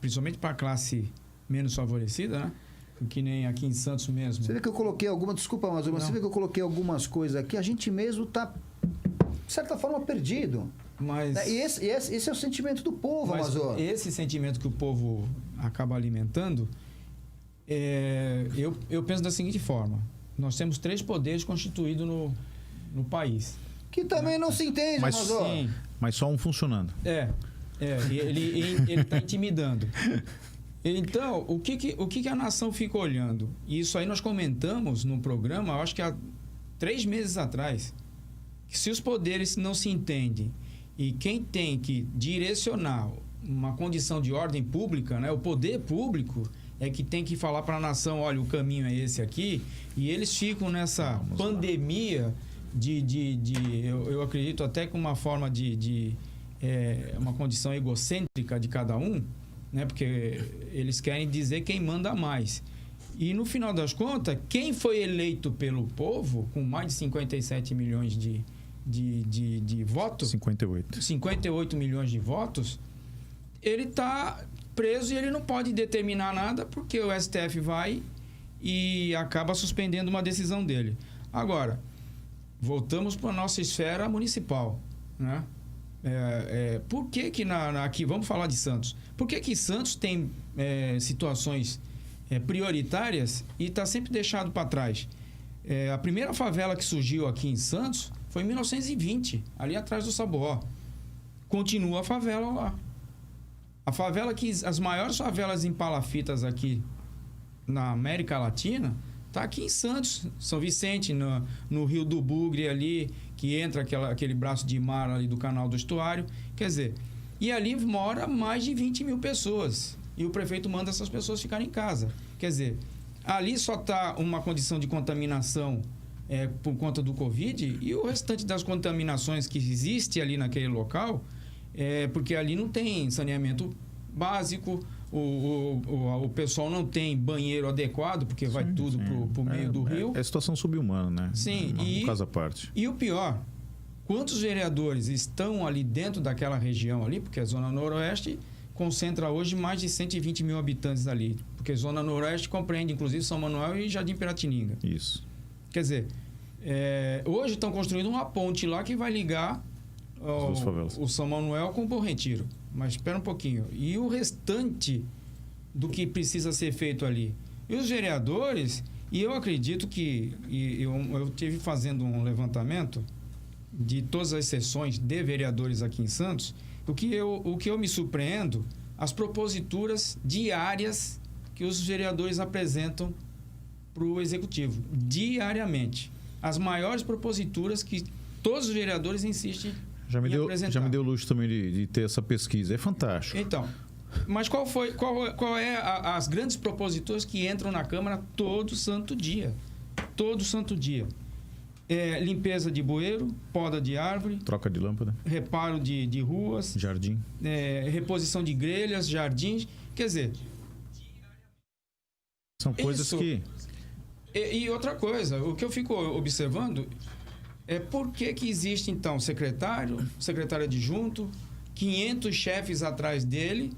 Speaker 4: principalmente para a classe menos favorecida, né? Que nem aqui em Santos mesmo.
Speaker 2: Você vê que eu coloquei Desculpa, mas você vê que eu coloquei algumas coisas aqui, a gente mesmo está, de certa forma, perdido.
Speaker 4: Mas...
Speaker 2: E esse é o sentimento do povo, Amazon.
Speaker 4: Esse sentimento que o povo acaba alimentando, eu penso da seguinte forma. Nós temos 3 poderes constituídos no país.
Speaker 2: Que também não se entende, Amazon.
Speaker 3: Mas só um funcionando.
Speaker 4: Ele está intimidando. Então, o que a nação fica olhando? E isso aí nós comentamos no programa, acho que há 3 meses atrás, que se os poderes não se entendem e quem tem que direcionar uma condição de ordem pública, né, o poder público é que tem que falar para a nação, olha, o caminho é esse aqui, e eles ficam nessa pandemia eu acredito até com uma forma uma condição egocêntrica de cada um, né, porque eles querem dizer quem manda mais. E no final das contas, quem foi eleito pelo povo, com mais de 57 milhões de votos... 58 milhões de votos, ele está preso e ele não pode determinar nada porque o STF vai e acaba suspendendo uma decisão dele. Agora, voltamos para a nossa esfera municipal, né? Por que aqui, vamos falar de Santos, por que Santos tem situações prioritárias e está sempre deixado para trás? A primeira favela que surgiu aqui em Santos foi em 1920, ali atrás do Saboó. Continua a favela lá. A favela as maiores favelas em palafitas aqui na América Latina está aqui em Santos, São Vicente, no Rio do Bugre ali, que entra aquele braço de mar ali do canal do estuário. Quer dizer, e ali mora mais de 20 mil pessoas. E o prefeito manda essas pessoas ficarem em casa. Quer dizer, ali só está uma condição de contaminação por conta do Covid, e o restante das contaminações que existe ali naquele local, porque ali não tem saneamento básico, o pessoal não tem banheiro adequado, porque vai tudo para o meio do rio.
Speaker 3: É situação subhumana, né?
Speaker 4: Sim.
Speaker 3: Um caso à parte.
Speaker 4: E o pior, quantos vereadores estão ali dentro daquela região ali, porque a Zona Noroeste concentra hoje mais de 120 mil habitantes ali, porque a Zona Noroeste compreende, inclusive, São Manuel e Jardim Piratininga.
Speaker 3: Isso.
Speaker 4: Quer dizer, hoje estão construindo uma ponte lá que vai ligar o São Manuel com o Bom Retiro. Mas espera um pouquinho. E o restante do que precisa ser feito ali? E os vereadores, e eu acredito que... eu estive fazendo um levantamento de todas as sessões de vereadores aqui em Santos. O que eu me surpreendo, as proposituras diárias que os vereadores apresentam para o Executivo. Diariamente. As maiores proposituras que todos os vereadores insistem
Speaker 3: já me deu luxo também de ter essa pesquisa. É fantástico.
Speaker 4: Então, mas qual é as grandes proposituras que entram na Câmara todo santo dia? Todo santo dia. Limpeza de bueiro, poda de árvore,
Speaker 3: troca de lâmpada,
Speaker 4: reparo de ruas,
Speaker 3: jardim,
Speaker 4: reposição de grelhas, jardins. Quer dizer,
Speaker 3: são coisas que...
Speaker 4: E outra coisa, o que eu fico observando é por que existe, então, secretário adjunto, 500 chefes atrás dele,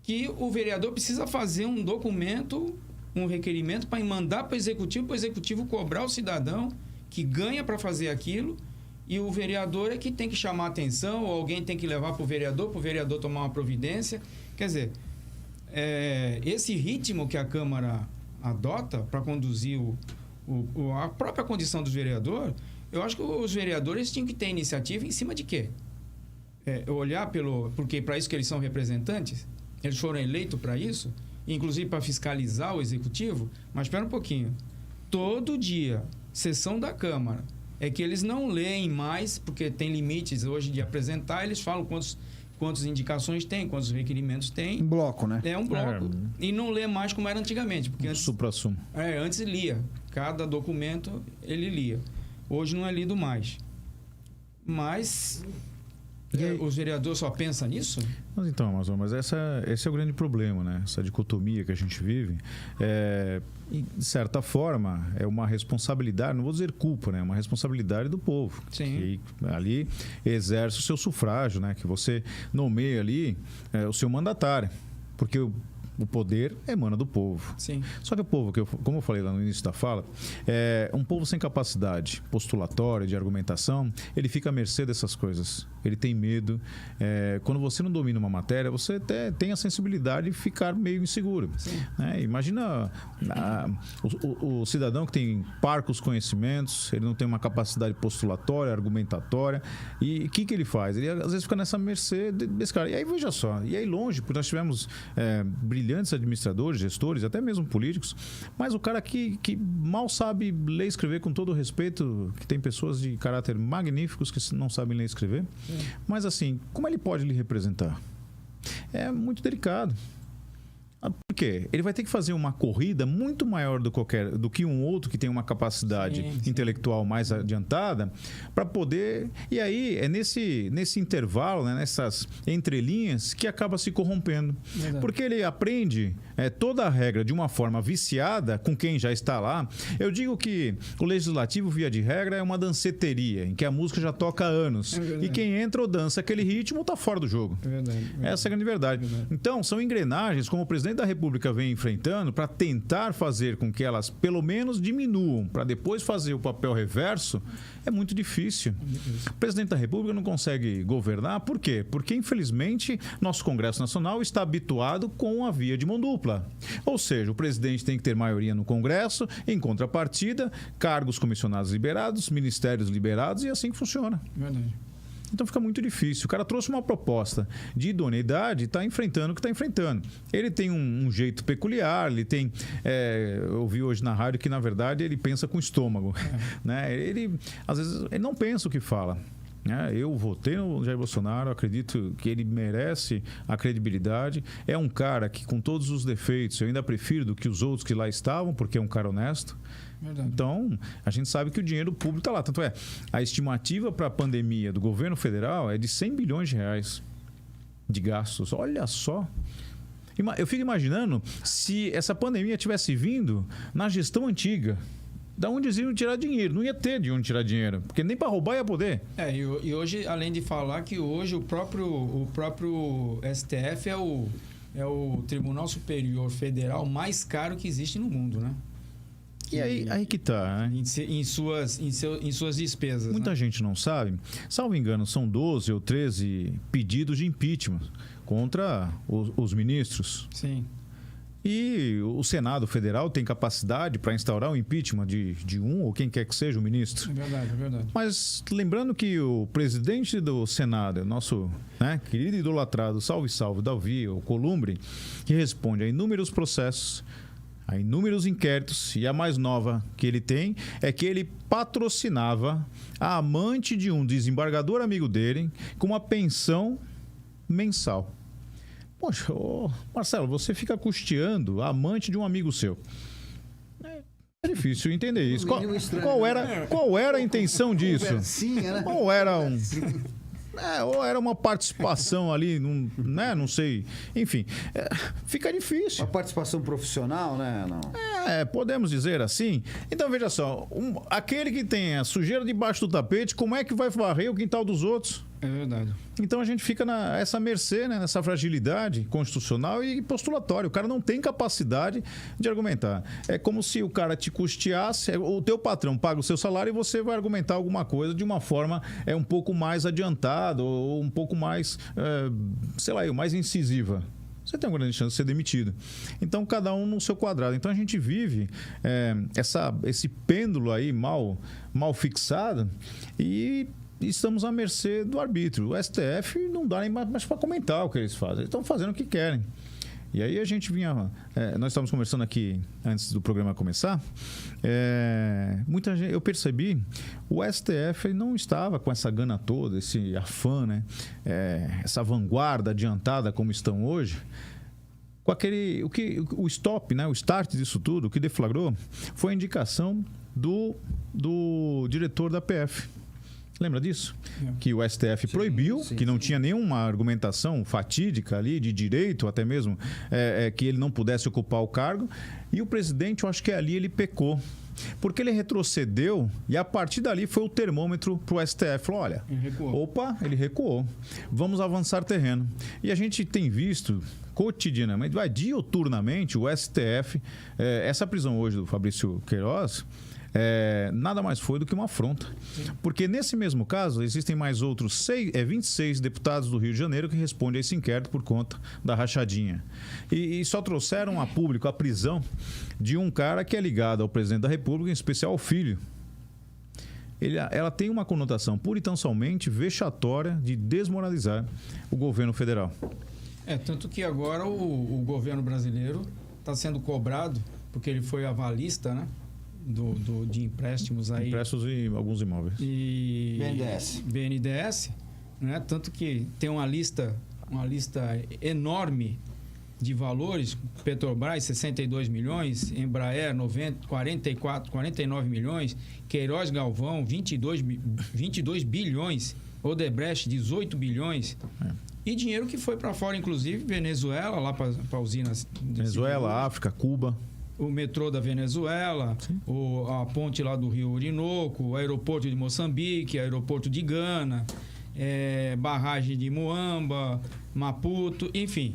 Speaker 4: que o vereador precisa fazer um documento, um requerimento para mandar para o executivo cobrar o cidadão que ganha para fazer aquilo, e o vereador é que tem que chamar a atenção, ou alguém tem que levar para o vereador tomar uma providência. Quer dizer, esse ritmo que a Câmara adota para conduzir a própria condição dos vereadores, eu acho que os vereadores tinham que ter iniciativa em cima de quê? Olhar porque para isso que eles são representantes, eles foram eleitos para isso, inclusive para fiscalizar o executivo. Mas espera um pouquinho, todo dia sessão da Câmara, é que eles não leem mais, porque tem limites hoje de apresentar, eles falam quantas indicações tem, quantos requerimentos tem.
Speaker 2: Um bloco, né?
Speaker 4: É um bloco. E não lê mais como era antigamente. Porque
Speaker 3: supra-sumo.
Speaker 4: Antes lia. Cada documento ele lia. Hoje não é lido mais. Mas os vereadores só pensam nisso?
Speaker 3: Mas então, Amazon, esse é o grande problema, né? Essa dicotomia que a gente vive. De certa forma, é uma responsabilidade, não vou dizer culpa, né? É uma responsabilidade do povo.
Speaker 4: Sim.
Speaker 3: Que ali exerce o seu sufrágio, né? Que você nomeia ali o seu mandatário. Porque o poder emana do povo.
Speaker 4: Sim.
Speaker 3: Só que o povo, como eu falei lá no início da fala, um povo sem capacidade postulatória, de argumentação, ele fica à mercê dessas coisas. Ele tem medo. Quando você não domina uma matéria, você até tem a sensibilidade de ficar meio inseguro. Né? Imagina o cidadão que tem parcos conhecimentos, ele não tem uma capacidade postulatória, argumentatória. E o que ele faz? Ele às vezes fica nessa mercê desse cara. E aí, veja só, e aí longe, porque nós tivemos brilhantes administradores, gestores, até mesmo políticos, mas o cara que mal sabe ler e escrever, com todo o respeito, que tem pessoas de caráter magníficos que não sabem ler e escrever, mas assim, como ele pode lhe representar? É muito delicado. Por quê? Ele vai ter que fazer uma corrida muito maior do que um outro que tem uma capacidade intelectual mais adiantada para poder... E aí é nesse intervalo, né, nessas entrelinhas, que acaba se corrompendo. Verdade. Porque ele aprende toda a regra de uma forma viciada com quem já está lá. Eu digo que o legislativo, via de regra, é uma danceteria, em que a música já toca há anos. E quem entra ou dança aquele ritmo está fora do jogo. Essa é a grande verdade. Então, são engrenagens, como o presidente da República vem enfrentando, para tentar fazer com que elas pelo menos diminuam, para depois fazer o papel reverso, é muito difícil. O presidente da República não consegue governar, por quê? Porque, infelizmente, nosso Congresso Nacional está habituado com a via de mão dupla. Ou seja, o presidente tem que ter maioria no Congresso, em contrapartida, cargos comissionados liberados, ministérios liberados, e assim que funciona.
Speaker 4: Verdade.
Speaker 3: Então fica muito difícil. O cara trouxe uma proposta de idoneidade e está enfrentando o que está enfrentando. Ele tem um jeito peculiar, ele tem... eu vi hoje na rádio que, na verdade, ele pensa com o estômago. Né? Ele, às vezes, ele não pensa o que fala. Eu votei no Jair Bolsonaro, acredito que ele merece a credibilidade. É um cara que, com todos os defeitos, eu ainda prefiro do que os outros que lá estavam, porque é um cara honesto. Verdade. Então, a gente sabe que o dinheiro público está lá. Tanto a estimativa para a pandemia do governo federal é de 100 bilhões de reais de gastos. Olha só. Eu fico imaginando se essa pandemia tivesse vindo na gestão antiga. Da onde eles iam tirar dinheiro? Não ia ter de onde tirar dinheiro, porque nem para roubar ia poder.
Speaker 4: E hoje, além de falar que hoje o próprio STF é o Tribunal Superior Federal mais caro que existe no mundo, né?
Speaker 3: E aí que tá, né?
Speaker 4: Em suas despesas.
Speaker 3: Muita gente não sabe. Salvo engano, são 12 ou 13 pedidos de impeachment contra os ministros.
Speaker 4: Sim.
Speaker 3: E o Senado Federal tem capacidade para instaurar um impeachment de um ou quem quer que seja o ministro.
Speaker 4: É verdade.
Speaker 3: Mas lembrando que o presidente do Senado, nosso querido e idolatrado, salve, Davi, o Columbre, que responde a inúmeros processos, a inúmeros inquéritos, e a mais nova que ele tem é que ele patrocinava a amante de um desembargador amigo dele com uma pensão mensal. Poxa, Marcelo, você fica custeando a amante de um amigo seu. É difícil entender isso. Qual era a intenção disso?
Speaker 2: Né?
Speaker 3: Ou era ou era uma participação ali, não sei. Enfim, fica difícil.
Speaker 2: Uma participação profissional, né? Não.
Speaker 3: Podemos dizer assim. Então, veja só, aquele que tem a sujeira debaixo do tapete, como é que vai varrer o quintal dos outros?
Speaker 4: É verdade.
Speaker 3: Então a gente fica nessa mercê, né, nessa fragilidade constitucional e postulatória. O cara não tem capacidade de argumentar. É como se o cara te custeasse, o teu patrão paga o seu salário e você vai argumentar alguma coisa de uma forma um pouco mais adiantada ou um pouco mais, mais incisiva. Você tem uma grande chance de ser demitido. Então, cada um no seu quadrado. Então, a gente vive esse pêndulo aí mal fixado e estamos à mercê do arbítrio. O STF não dá nem mais para comentar o que eles fazem. Eles estão fazendo o que querem. E aí a gente vinha... nós estávamos conversando aqui antes do programa começar. Muita gente, eu percebi, o STF não estava com essa gana toda, esse afã, né? Essa vanguarda adiantada como estão hoje. Com aquele, o stop, né? O start disso tudo, o que deflagrou, foi a indicação do diretor da PF. Lembra disso? Que o STF proibiu, que não tinha nenhuma argumentação fatídica ali, de direito até mesmo, que ele não pudesse ocupar o cargo. E o presidente, eu acho que ali ele pecou. Porque ele retrocedeu e a partir dali foi o termômetro para o STF. Falou, olha, ele recuou. Vamos avançar terreno. E a gente tem visto cotidianamente, diuturnamente, o STF, essa prisão hoje do Fabrício Queiroz, nada mais foi do que uma afronta. Porque nesse mesmo caso, existem mais outros 26 deputados do Rio de Janeiro que respondem a esse inquérito por conta da rachadinha. E só trouxeram a público a prisão de um cara que é ligado ao presidente da República, em especial ao filho. Ela tem uma conotação pura e tão somente vexatória de desmoralizar o governo federal.
Speaker 4: Tanto que agora o governo brasileiro está sendo cobrado, porque ele foi avalista, né? De empréstimos aí.
Speaker 3: Empréstimos e alguns imóveis.
Speaker 4: E BNDES, né? Tanto que tem uma lista enorme de valores. Petrobras, 62 milhões, Embraer, 49 milhões, Queiroz Galvão, 22 bilhões, Odebrecht, 18 bilhões. E dinheiro que foi para fora, inclusive, Venezuela, lá para usinas.
Speaker 3: Venezuela, África, Cuba.
Speaker 4: O metrô da Venezuela, a ponte lá do Rio Orinoco, o aeroporto de Moçambique, aeroporto de Gana, barragem de Moamba, Maputo, enfim.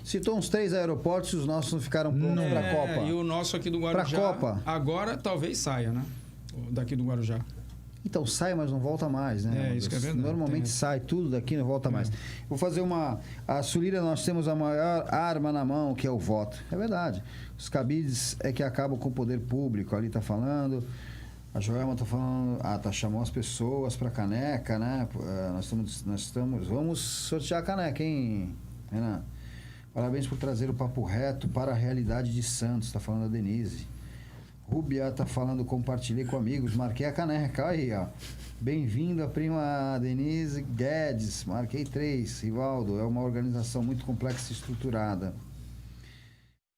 Speaker 2: Citou uns 3 aeroportos e os nossos não ficaram prontos para a Copa.
Speaker 4: E o nosso aqui do Guarujá,
Speaker 2: pra Copa.
Speaker 4: Agora talvez saia, né? Daqui do Guarujá.
Speaker 2: Então sai, mas não volta mais, né?
Speaker 4: Isso que é verdade.
Speaker 2: Normalmente sai tudo daqui e não volta mais. Vou fazer a Sulira, nós temos a maior arma na mão, que é o voto. É verdade. Os cabides é que acabam com o poder público. Ali tá falando. A Joelma tá falando. Chamou as pessoas pra caneca, né? Vamos sortear a caneca, hein, Renan? Parabéns por trazer o papo reto para a realidade de Santos. Tá falando a Denise. Rubia tá falando, compartilhei com amigos, marquei a caneca, aí, ó. Bem-vindo a prima Denise Guedes, marquei 3. Rivaldo, é uma organização muito complexa e estruturada.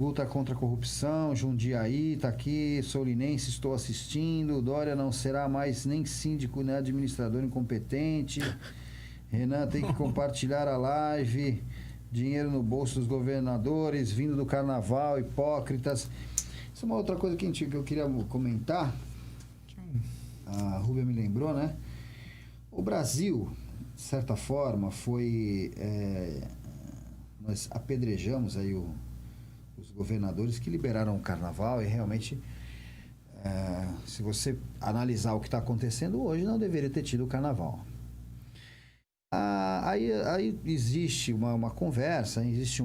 Speaker 2: Luta contra a corrupção, Jundiaí tá aqui, Soulinense, estou assistindo. Dória não será mais nem síndico, nem administrador incompetente. Renan tem que compartilhar a live. Dinheiro no bolso dos governadores, vindo do carnaval, hipócritas. Isso é uma outra coisa que eu queria comentar. A Rúbia me lembrou, né? O Brasil, de certa forma, foi... nós apedrejamos aí os governadores que liberaram o carnaval e realmente, se você analisar o que está acontecendo hoje, não deveria ter tido o carnaval. Aí existe uma conversa, existe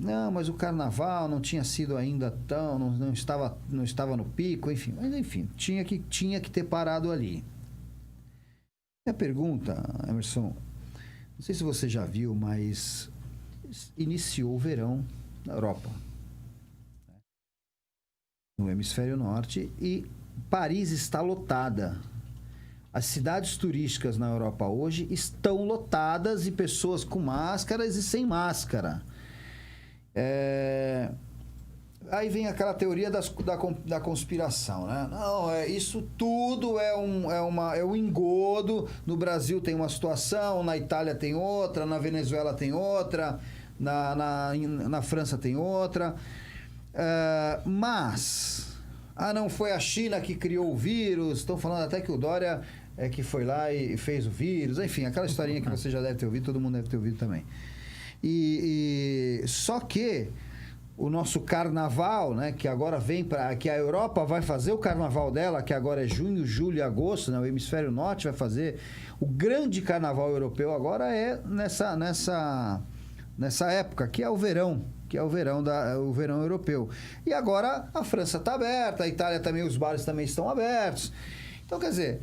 Speaker 2: não, mas o carnaval não tinha sido ainda tão, não estava no pico, enfim, mas enfim, tinha que ter parado ali. Minha pergunta, Emerson, não sei se você já viu, mas iniciou o verão na Europa, no hemisfério norte, e Paris está lotada. As cidades turísticas na Europa hoje estão lotadas e pessoas com máscaras e sem máscara. Aí vem aquela teoria da conspiração, né? Não, isso tudo é um engodo. No Brasil tem uma situação, na Itália tem outra, na Venezuela tem outra, na França tem outra. Mas não foi a China que criou o vírus. Estão falando até que o Dória que foi lá e fez o vírus. Enfim, aquela historinha que você já deve ter ouvido, todo mundo deve ter ouvido também. Só que o nosso carnaval, né, que agora que a Europa vai fazer o carnaval dela, que agora é junho, julho e agosto, né, o hemisfério norte vai fazer o grande carnaval europeu, agora é nessa época, que é o verão, o verão europeu. E agora a França está aberta, a Itália também, os bares também estão abertos. Então, quer dizer,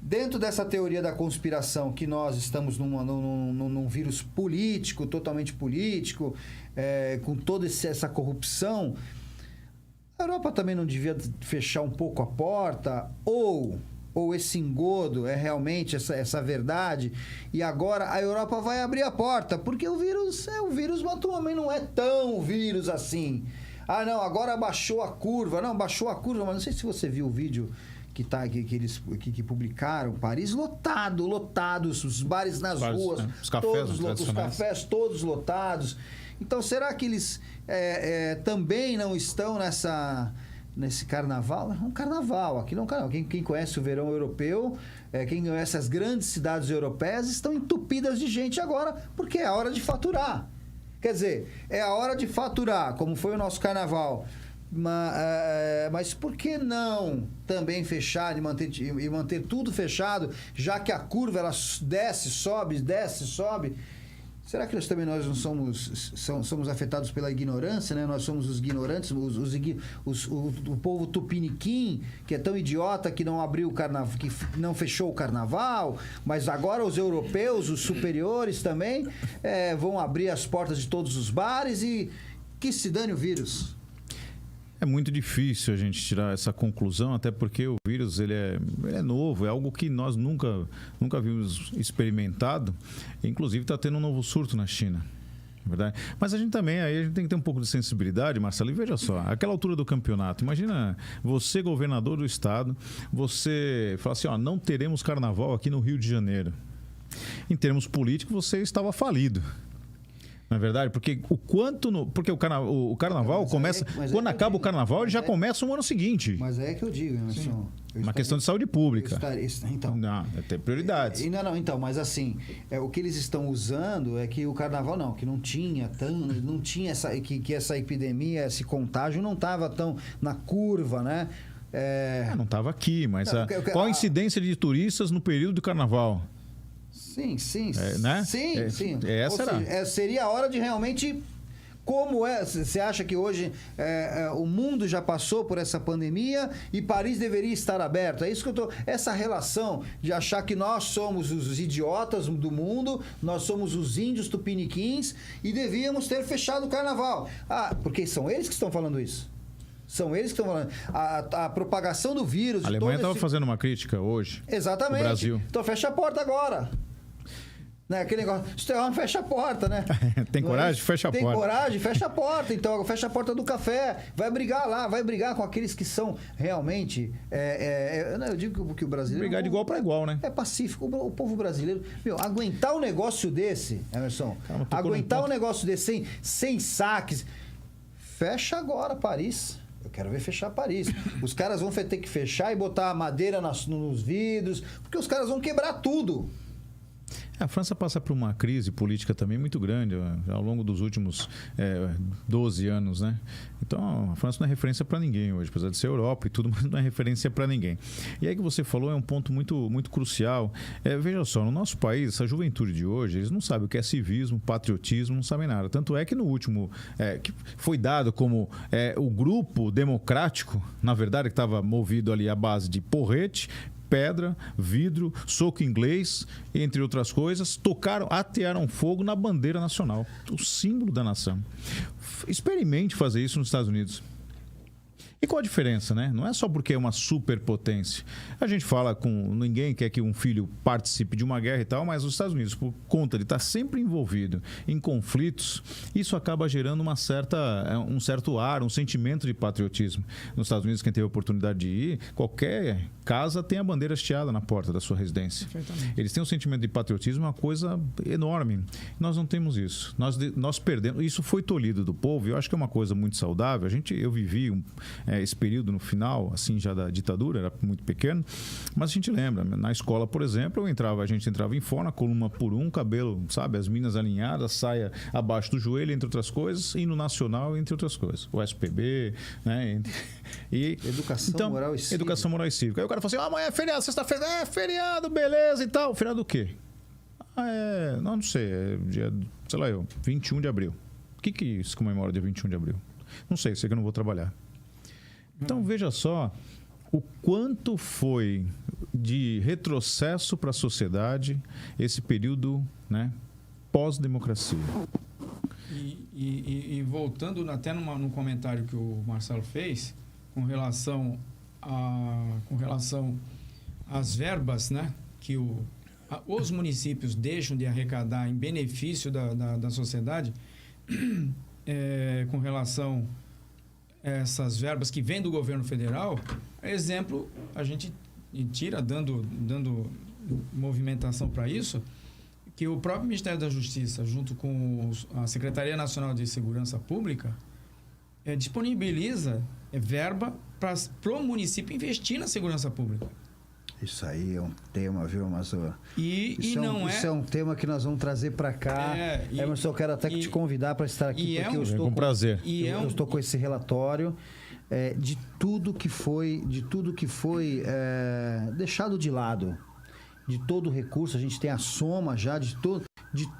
Speaker 2: Dentro dessa teoria da conspiração, que nós estamos num vírus político, totalmente político, com toda essa corrupção, a Europa também não devia fechar um pouco a porta? Ou esse engodo é realmente essa verdade, e agora a Europa vai abrir a porta, porque o vírus, mas também não é tão vírus assim. Ah, não, agora baixou a curva. Não, baixou a curva, mas não sei se você viu o vídeo que publicaram, Paris lotados, os bares nas ruas,
Speaker 3: os cafés,
Speaker 2: os cafés todos lotados. Então, será que eles também não estão nesse carnaval? É um carnaval, aqui não é um carnaval. Quem conhece o verão europeu, quem conhece as grandes cidades europeias, estão entupidas de gente agora, porque é a hora de faturar. Quer dizer, é a hora de faturar, como foi o nosso carnaval. Mas por que não também fechar e manter tudo fechado, já que a curva ela desce, sobe? Será que nós também não somos afetados pela ignorância, né? Nós somos os ignorantes, o povo tupiniquim, que é tão idiota que não abriu o carnaval, que não fechou o carnaval, mas agora os europeus, os superiores também, vão abrir as portas de todos os bares e que se dane o vírus.
Speaker 3: É muito difícil a gente tirar essa conclusão, até porque o vírus ele é novo, é algo que nós nunca vimos experimentado. Inclusive está tendo um novo surto na China. Verdade? Mas a gente também, aí a gente tem que ter um pouco de sensibilidade, Marcelo, e veja só, aquela altura do campeonato, imagina você, governador do estado, você fala assim, não teremos carnaval aqui no Rio de Janeiro. Em termos políticos, você estava falido. Não é verdade? Porque o carnaval começa... Quando acaba o carnaval, ele já começa no ano seguinte.
Speaker 2: Mas é que eu digo, Emerson.
Speaker 3: Uma questão de saúde pública.
Speaker 2: Então,
Speaker 3: não, tem prioridades.
Speaker 2: Então, mas assim, o que eles estão usando é que o carnaval que não tinha que essa epidemia, esse contágio não estava tão na curva, né?
Speaker 3: Não estava aqui, mas qual a incidência de turistas no período do carnaval?
Speaker 2: Sim.
Speaker 3: Né?
Speaker 2: Sim.
Speaker 3: Essa era.
Speaker 2: Seria a hora de realmente... Como você acha que hoje o mundo já passou por essa pandemia e Paris deveria estar aberto? É isso que eu tô... Essa relação de achar que nós somos os idiotas do mundo, nós somos os índios tupiniquins e devíamos ter fechado o carnaval. Porque são eles que estão falando isso. São eles que estão falando. A propagação do vírus...
Speaker 3: A Alemanha estava fazendo uma crítica hoje.
Speaker 2: Exatamente.
Speaker 3: No Brasil.
Speaker 2: Então fecha a porta agora. Né? Aquele negócio, se tem fecha a porta, né?
Speaker 3: Tem coragem? Fecha a porta.
Speaker 2: Tem coragem? Fecha a porta. Então, fecha a porta do café. Vai brigar lá, vai brigar com aqueles que são realmente... eu digo que o brasileiro...
Speaker 3: Brigar de igual para igual, né?
Speaker 2: É pacífico. O povo brasileiro... aguentar um negócio desse, Emerson, aguentar um negócio desse sem saques... Fecha agora Paris. Eu quero ver fechar Paris. Os caras vão ter que fechar e botar madeira nos vidros, porque os caras vão quebrar tudo.
Speaker 3: A França passa por uma crise política também muito grande ao longo dos últimos 12 anos, né? Então, a França não é referência para ninguém hoje, apesar de ser Europa e tudo, mas não é referência para ninguém. E aí que você falou é um ponto muito, muito crucial. Veja só, no nosso país, essa juventude de hoje, eles não sabem o que é civismo, patriotismo, não sabem nada. Tanto é que no último, que foi dado como o grupo democrático, na verdade, que estava movido ali à base de porrete, pedra, vidro, soco inglês, entre outras coisas, atearam fogo na bandeira nacional, o símbolo da nação. Experimente fazer isso nos Estados Unidos. E qual a diferença, né? Não é só porque é uma superpotência. A gente fala ninguém quer que um filho participe de uma guerra e tal, mas os Estados Unidos, por conta de estar sempre envolvido em conflitos, isso acaba gerando um certo ar, um sentimento de patriotismo. Nos Estados Unidos, quem teve a oportunidade de ir, qualquer casa tem a bandeira hasteada na porta da sua residência. Eles têm um sentimento de patriotismo, uma coisa enorme. Nós não temos isso. Nós perdemos. Isso foi tolhido do povo, e eu acho que é uma coisa muito saudável. Eu vivi esse período no final, assim, já da ditadura, era muito pequeno, mas a gente lembra, na escola, por exemplo, a gente entrava em forma, coluna por cabelo, sabe, as minas alinhadas, saia abaixo do joelho, entre outras coisas, e no nacional, entre outras coisas, o SPB, né,
Speaker 2: Educação moral e cívica.
Speaker 3: Educação moral e cívica. Aí o cara fala assim, amanhã é feriado, sexta-feira, feriado, beleza e tal. Feriado do quê? Não sei, dia, 21 de abril. O que se comemora dia 21 de abril? Não sei que eu não vou trabalhar. Então, veja só o quanto foi de retrocesso para a sociedade esse período, né, pós-democracia.
Speaker 4: E voltando até no comentário que o Marcelo fez, com relação às verbas, né, que os municípios deixam de arrecadar em benefício da sociedade, com relação a essas verbas que vêm do governo federal, exemplo, a gente tira, dando movimentação para isso, que o próprio Ministério da Justiça, junto com a Secretaria Nacional de Segurança Pública, disponibiliza verba para o município investir na segurança pública.
Speaker 2: Isso aí é um tema, viu, Mazor?
Speaker 4: Isso
Speaker 2: é um tema que nós vamos trazer para cá. Emerson, eu quero até te convidar para estar aqui, porque eu estou
Speaker 3: com prazer.
Speaker 2: Eu estou com esse relatório de tudo que foi deixado de lado. De todo o recurso, a gente tem a soma já de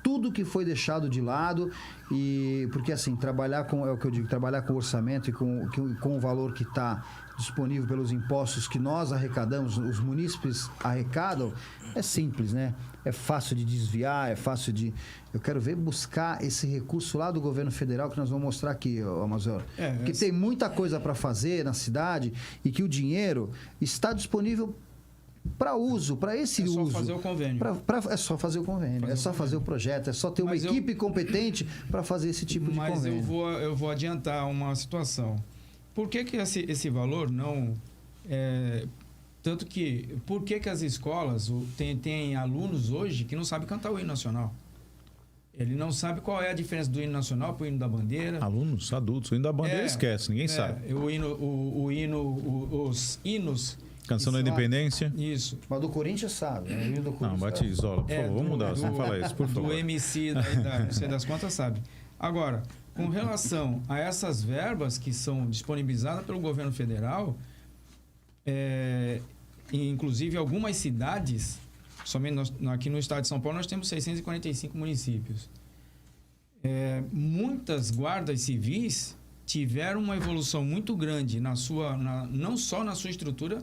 Speaker 2: tudo que foi deixado de lado, e porque assim, trabalhar com o orçamento e com o valor que está disponível pelos impostos que nós arrecadamos, os munícipes arrecadam, é simples, né? É fácil de desviar, eu quero ver buscar esse recurso lá do governo federal, que nós vamos mostrar aqui, Amazon, que tem muita coisa para fazer na cidade e que o dinheiro está disponível para uso, para esse uso.
Speaker 4: É só fazer o convênio.
Speaker 2: É só fazer o convênio, é só fazer o projeto, é só ter uma equipe competente para fazer esse tipo de convênio.
Speaker 4: Mas eu vou adiantar uma situação. Por que esse valor não... Por que as escolas têm alunos hoje que não sabem cantar o hino nacional? Ele não sabe qual é a diferença do hino nacional para o hino da bandeira.
Speaker 3: Alunos, adultos, o hino da bandeira esquece, ninguém sabe.
Speaker 4: Os hinos...
Speaker 3: Canção da Independência.
Speaker 4: Isso.
Speaker 2: Mas do Corinthians sabe. Né?
Speaker 3: Não, Batizola, por favor, vamos mudar, não fala isso, por favor.
Speaker 4: Do MC, não sei das contas, sabe. Agora, com relação a essas verbas que são disponibilizadas pelo governo federal, inclusive algumas cidades, somente aqui no estado de São Paulo nós temos 645 municípios. Muitas guardas civis tiveram uma evolução muito grande não só na sua estrutura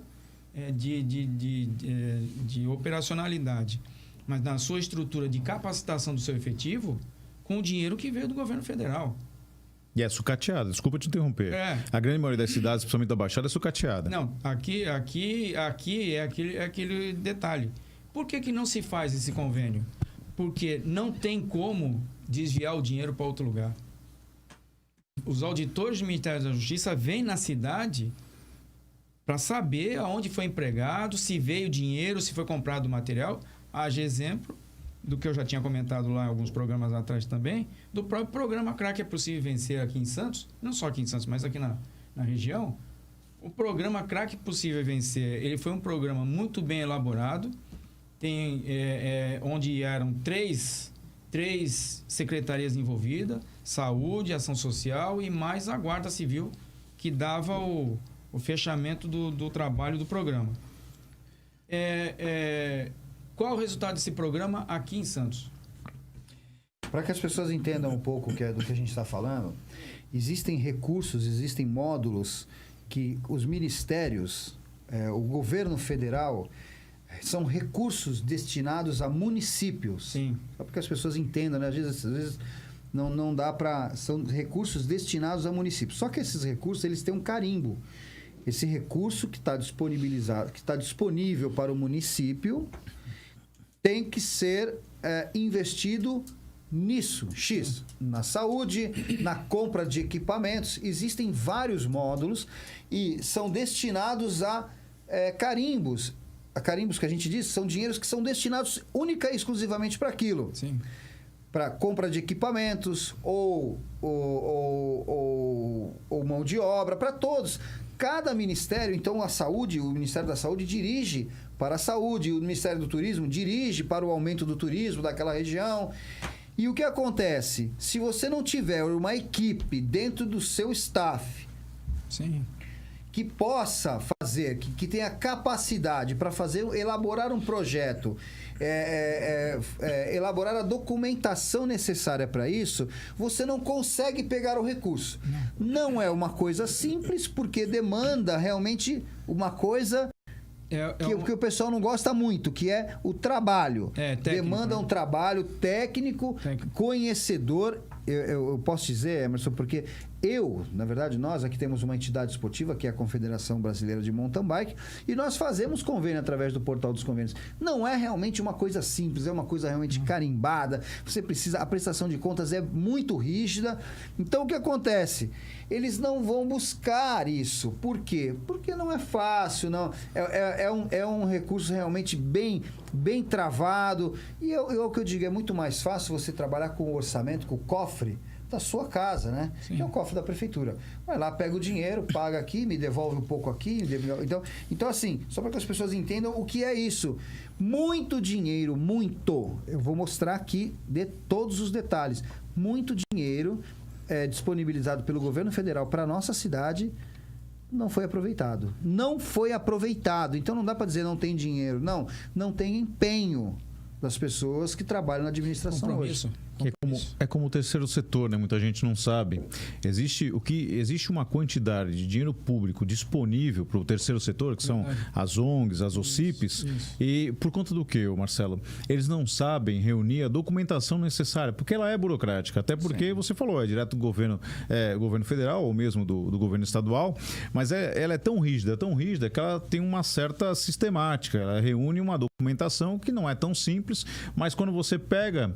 Speaker 4: de operacionalidade, mas na sua estrutura de capacitação do seu efetivo, com o dinheiro que veio do governo federal.
Speaker 3: E é sucateada, desculpa te interromper. A grande maioria das cidades, principalmente da Baixada, é sucateada.
Speaker 4: Não, aqui é aquele detalhe. Por que não se faz esse convênio? Porque não tem como desviar o dinheiro para outro lugar. Os auditores do Ministério da Justiça vêm na cidade para saber aonde foi empregado, se veio dinheiro, se foi comprado material. Haja exemplo do que eu já tinha comentado lá em alguns programas atrás também, do próprio programa CRAC É Possível Vencer aqui em Santos, não só aqui em Santos, mas aqui na região. O programa CRAC É Possível Vencer, ele foi um programa muito bem elaborado, onde eram três secretarias envolvidas, saúde, ação social e mais a Guarda Civil, que dava o fechamento do trabalho do programa. Qual o resultado desse programa aqui em Santos?
Speaker 2: Para que as pessoas entendam um pouco do que a gente está falando, existem recursos, existem módulos que os ministérios, o governo federal, são recursos destinados a municípios.
Speaker 4: Sim.
Speaker 2: Só para que as pessoas entendam, né? Às vezes não dá para... São recursos destinados a municípios. Só que esses recursos, eles têm um carimbo. Esse recurso que está disponibilizado, que está disponível para o município, tem que ser investido nisso, X, na saúde, na compra de equipamentos. Existem vários módulos e são destinados a carimbos. A carimbos que a gente diz são dinheiros que são destinados única e exclusivamente para aquilo.
Speaker 4: Sim.
Speaker 2: Para compra de equipamentos ou mão de obra, para todos. Cada ministério, então a saúde, o Ministério da Saúde dirige para a saúde, o Ministério do Turismo dirige para o aumento do turismo daquela região. E o que acontece? Se você não tiver uma equipe dentro do seu staff,
Speaker 4: sim,
Speaker 2: que possa fazer, que tenha capacidade para elaborar um projeto, elaborar a documentação necessária para isso, você não consegue pegar o recurso. Não é uma coisa simples, porque demanda realmente uma coisa que o pessoal não gosta muito, que é o trabalho. Demanda um trabalho técnico, conhecedor. Eu posso dizer, Emerson, porque na verdade, nós aqui temos uma entidade esportiva, que é a Confederação Brasileira de Mountain Bike, e nós fazemos convênio através do portal dos convênios. Não é realmente uma coisa simples, é uma coisa realmente carimbada. A prestação de contas é muito rígida. Então, o que acontece? Eles não vão buscar isso. Por quê? Porque não é fácil, não. É um recurso realmente bem travado. E o que eu digo, é muito mais fácil você trabalhar com o orçamento, com o cofre da sua casa, né? Sim. Que é o cofre da prefeitura. Vai lá, pega o dinheiro, paga aqui, me devolve um pouco aqui. Então, assim, só para que as pessoas entendam o que é isso. Muito dinheiro, muito. Eu vou mostrar aqui todos os detalhes. Muito dinheiro disponibilizado pelo governo federal para a nossa cidade não foi aproveitado. Não foi aproveitado. Então, não dá para dizer não tem dinheiro. Não tem empenho das pessoas que trabalham na administração hoje.
Speaker 3: É como o terceiro setor, né? Muita gente não sabe. Existe uma quantidade de dinheiro público disponível para o terceiro setor, que são as ONGs, as OCIPs, isso. E por conta do quê, Marcelo? Eles não sabem reunir a documentação necessária, porque ela é burocrática, até porque você falou, é direto do governo federal ou mesmo do governo estadual, mas ela é tão rígida que ela tem uma certa sistemática, ela reúne uma documentação que não é tão simples, mas quando você pega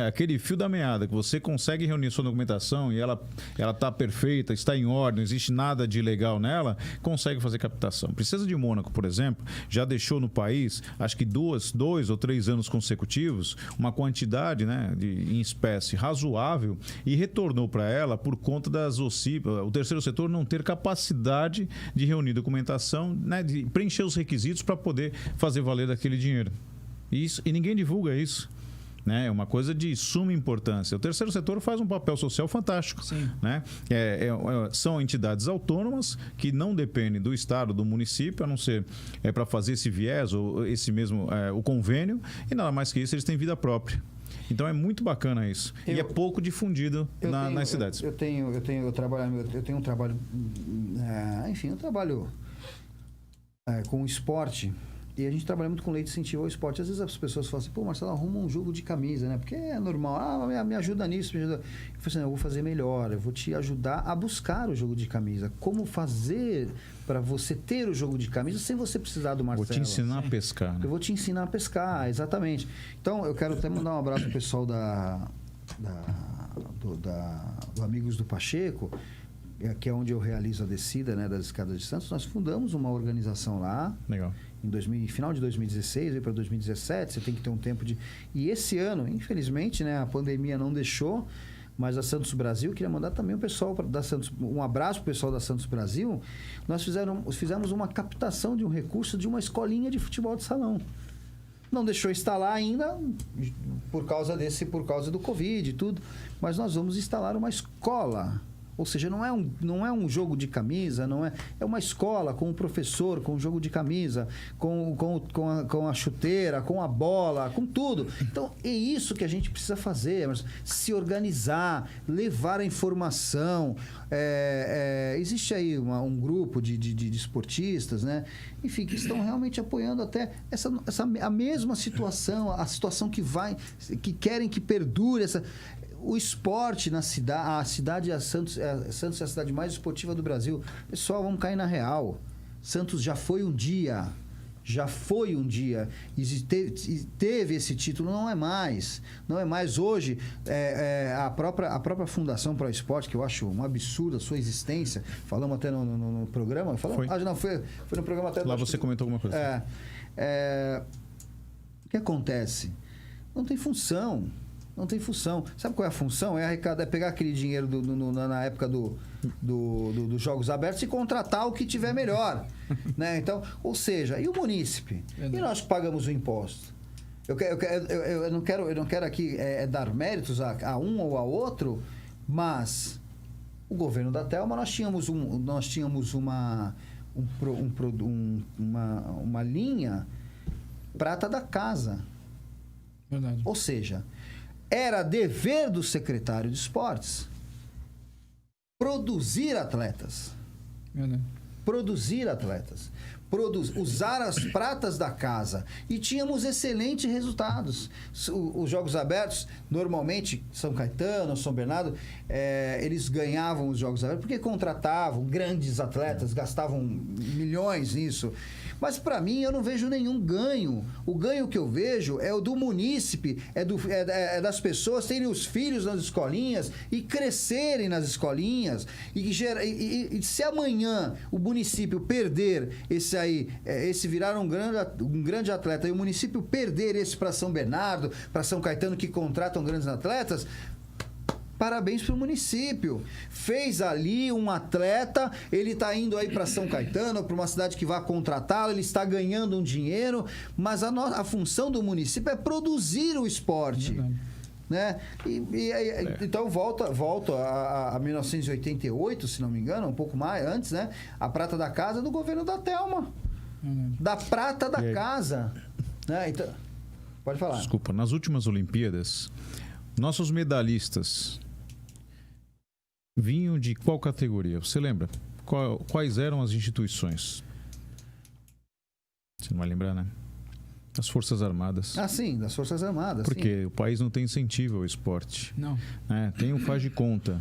Speaker 3: aquele fio da meada, que você consegue reunir sua documentação e ela está perfeita, está em ordem, não existe nada de ilegal nela, consegue fazer captação. Princesa de Mônaco, por exemplo, já deixou no país, acho que 2 ou 3 anos consecutivos, uma quantidade, né, em espécie razoável e retornou para ela por conta das OCIP, o terceiro setor não ter capacidade de reunir documentação, né, de preencher os requisitos para poder fazer valer daquele dinheiro. E ninguém divulga isso. É uma coisa de suma importância. O terceiro setor faz um papel social fantástico. Né? São entidades autônomas que não dependem do Estado, do município, a não ser para fazer esse viés ou esse mesmo o convênio, e nada mais que isso, eles têm vida própria. Então é muito bacana isso. E é pouco difundido nas cidades. Eu tenho um trabalho, enfim, eu trabalho com esporte. E a gente trabalha muito com lei de incentivo ao esporte. Às vezes as pessoas falam assim, pô, Marcelo, arruma um jogo de camisa, né? Porque é normal. Me ajuda nisso, me ajuda. Eu falei assim, eu vou fazer melhor, eu vou te ajudar a buscar o jogo de camisa. Como fazer para você ter o jogo de camisa sem você precisar do Marcelo? Vou te ensinar a pescar, né?
Speaker 2: Eu vou te ensinar a pescar, exatamente. Então, eu quero até mandar um abraço pro pessoal do Amigos do Pacheco, que é onde eu realizo a descida, né, das escadas de Santos. Nós fundamos uma organização lá.
Speaker 3: Legal.
Speaker 2: Final de 2016 para 2017, você tem que ter um tempo de... E esse ano, infelizmente, né, a pandemia não deixou, mas a Santos Brasil, queria mandar também o pessoal da Santos, um abraço para o pessoal da Santos Brasil. Nós fizemos uma captação de um recurso de uma escolinha de futebol de salão. Não deixou instalar ainda por causa do Covid e tudo, mas nós vamos instalar uma escola. Ou seja, não é um jogo de camisa, é uma escola com um professor, com um jogo de camisa, com a chuteira, com a bola, com tudo. Então, é isso que a gente precisa fazer, se organizar, levar a informação. Existe aí um grupo de esportistas, né? Enfim, que estão realmente apoiando até a mesma situação, a situação que querem que perdure o esporte na cidade, Santos é a cidade mais esportiva do Brasil. Pessoal, vamos cair na real. Santos já foi um dia. Teve esse título, não é mais. Hoje, a própria Fundação Pro Esporte, que eu acho um absurdo a sua existência, falamos até no programa. Foi no programa até...
Speaker 3: Lá você comentou alguma coisa.
Speaker 2: O que acontece? Não tem função. Sabe qual é a função? É pegar aquele dinheiro na época dos Jogos Abertos e contratar o que tiver melhor. Né? Então, ou seja, e o munícipe? E nós que pagamos o imposto? Eu não quero aqui dar méritos a um ou a outro, mas o governo da Telma, nós tínhamos uma linha prata da casa.
Speaker 4: Verdade.
Speaker 2: Ou seja, era dever do secretário de esportes produzir atletas. usar as pratas da casa e tínhamos excelentes resultados. Os jogos abertos, normalmente, São Caetano, São Bernardo, eles ganhavam os jogos abertos porque contratavam grandes atletas, gastavam milhões nisso. Mas para mim eu não vejo nenhum ganho. O ganho que eu vejo é o do munícipe, das pessoas terem os filhos nas escolinhas e crescerem nas escolinhas. E se amanhã o município perder esse virar um grande atleta e o município perder esse para São Bernardo, para São Caetano, que contratam grandes atletas, parabéns para o município. Fez ali um atleta, ele está indo aí para São Caetano, para uma cidade que vai contratá-lo, ele está ganhando um dinheiro, mas a função do município é produzir o esporte. Né? Então volta a 1988, se não me engano, um pouco mais antes, né? A prata da casa do governo da Thelma. Da prata da casa. Né? Então, pode falar.
Speaker 3: Desculpa, nas últimas Olimpíadas, nossos medalhistas vinham de qual categoria? Você lembra? Quais eram as instituições? Você não vai lembrar, né? As Forças Armadas.
Speaker 2: Ah, sim, das Forças Armadas.
Speaker 3: Porque
Speaker 2: sim.
Speaker 3: O país não tem incentivo ao esporte.
Speaker 4: Não.
Speaker 3: Tem o faz de conta.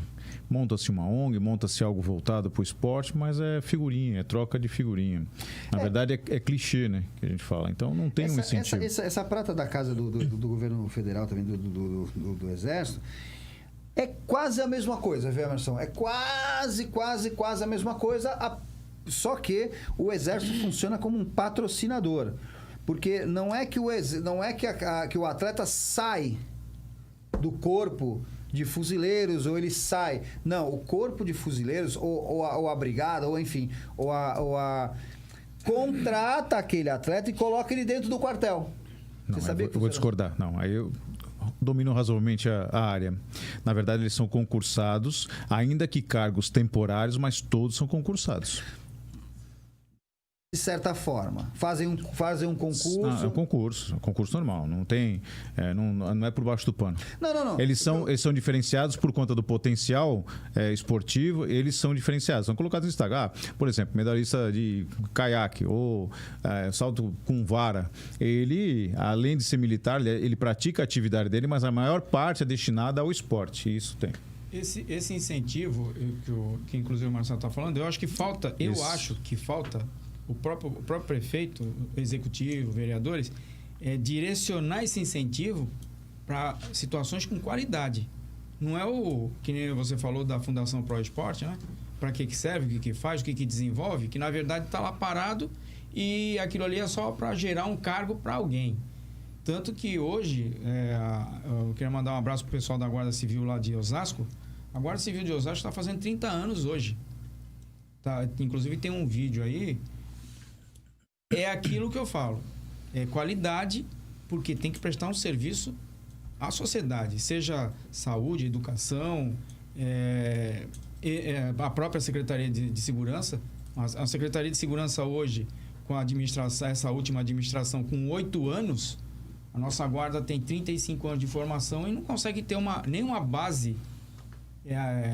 Speaker 3: Monta-se uma ONG, monta-se algo voltado para o esporte, mas é figurinha, é troca de figurinha. Na verdade, é clichê, né? Que a gente fala. Então, não tem um incentivo.
Speaker 2: Essa prata da casa do governo federal, também do Exército, é quase a mesma coisa, viu, Emerson? É quase a mesma coisa, só que o Exército funciona como um patrocinador. Porque não é que o atleta sai do corpo de fuzileiros ou ele sai. Não, o corpo de fuzileiros ou a brigada, ou enfim, contrata aquele atleta e coloca ele dentro do quartel.
Speaker 3: Não, eu vou discordar. Não, aí eu domino razoavelmente a área. Na verdade, eles são concursados, ainda que cargos temporários, mas todos são concursados.
Speaker 2: De certa forma. Fazem um concurso.
Speaker 3: Não, é um concurso normal. Não tem. Não é por baixo do pano.
Speaker 2: Não.
Speaker 3: Eles são diferenciados por conta do potencial esportivo, eles são diferenciados. São colocados no Instagram. Por exemplo, medalhista de caiaque ou salto com vara. Ele, além de ser militar, ele pratica a atividade dele, mas a maior parte é destinada ao esporte. Isso tem.
Speaker 4: Esse incentivo, que inclusive o Marcelo está falando, eu acho que falta. O próprio prefeito, executivo, vereadores, direcionar esse incentivo para situações com qualidade. Não é que nem você falou da Fundação Pro Esporte, né? Para que serve, o que faz, o que desenvolve, que na verdade está lá parado e aquilo ali é só para gerar um cargo para alguém. Tanto que hoje, eu queria mandar um abraço para o pessoal da Guarda Civil lá de Osasco. A Guarda Civil de Osasco está fazendo 30 anos hoje. Tá, inclusive tem um vídeo aí. É aquilo que eu falo. É qualidade, porque tem que prestar um serviço à sociedade. Seja saúde, educação, a própria Secretaria de Segurança. A Secretaria de Segurança hoje, com a administração, essa última administração, com 8 anos, a nossa guarda tem 35 anos de formação e não consegue ter nenhuma base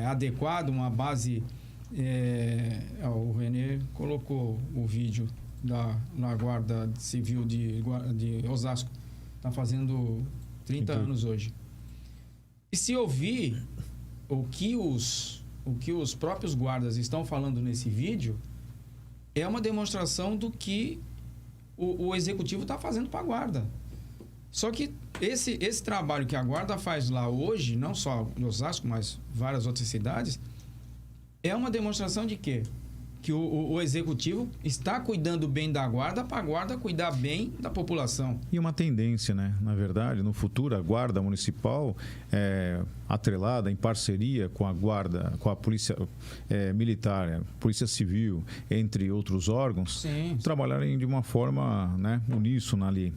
Speaker 4: adequada, uma base... o Renê colocou o vídeo na Guarda Civil de Osasco. Está fazendo 30 anos hoje. E se ouvir o que os próprios guardas estão falando nesse vídeo, é uma demonstração do que o executivo está fazendo para a guarda. Só que esse trabalho que a guarda faz lá hoje, não só em Osasco, mas várias outras cidades, é uma demonstração de quê? Que o executivo está cuidando bem da guarda para a guarda cuidar bem da população.
Speaker 3: E uma tendência, né? Na verdade, no futuro, a guarda municipal atrelada em parceria com a guarda, com a polícia militar, polícia civil, entre outros órgãos, trabalharem de uma forma, né, uníssona ali.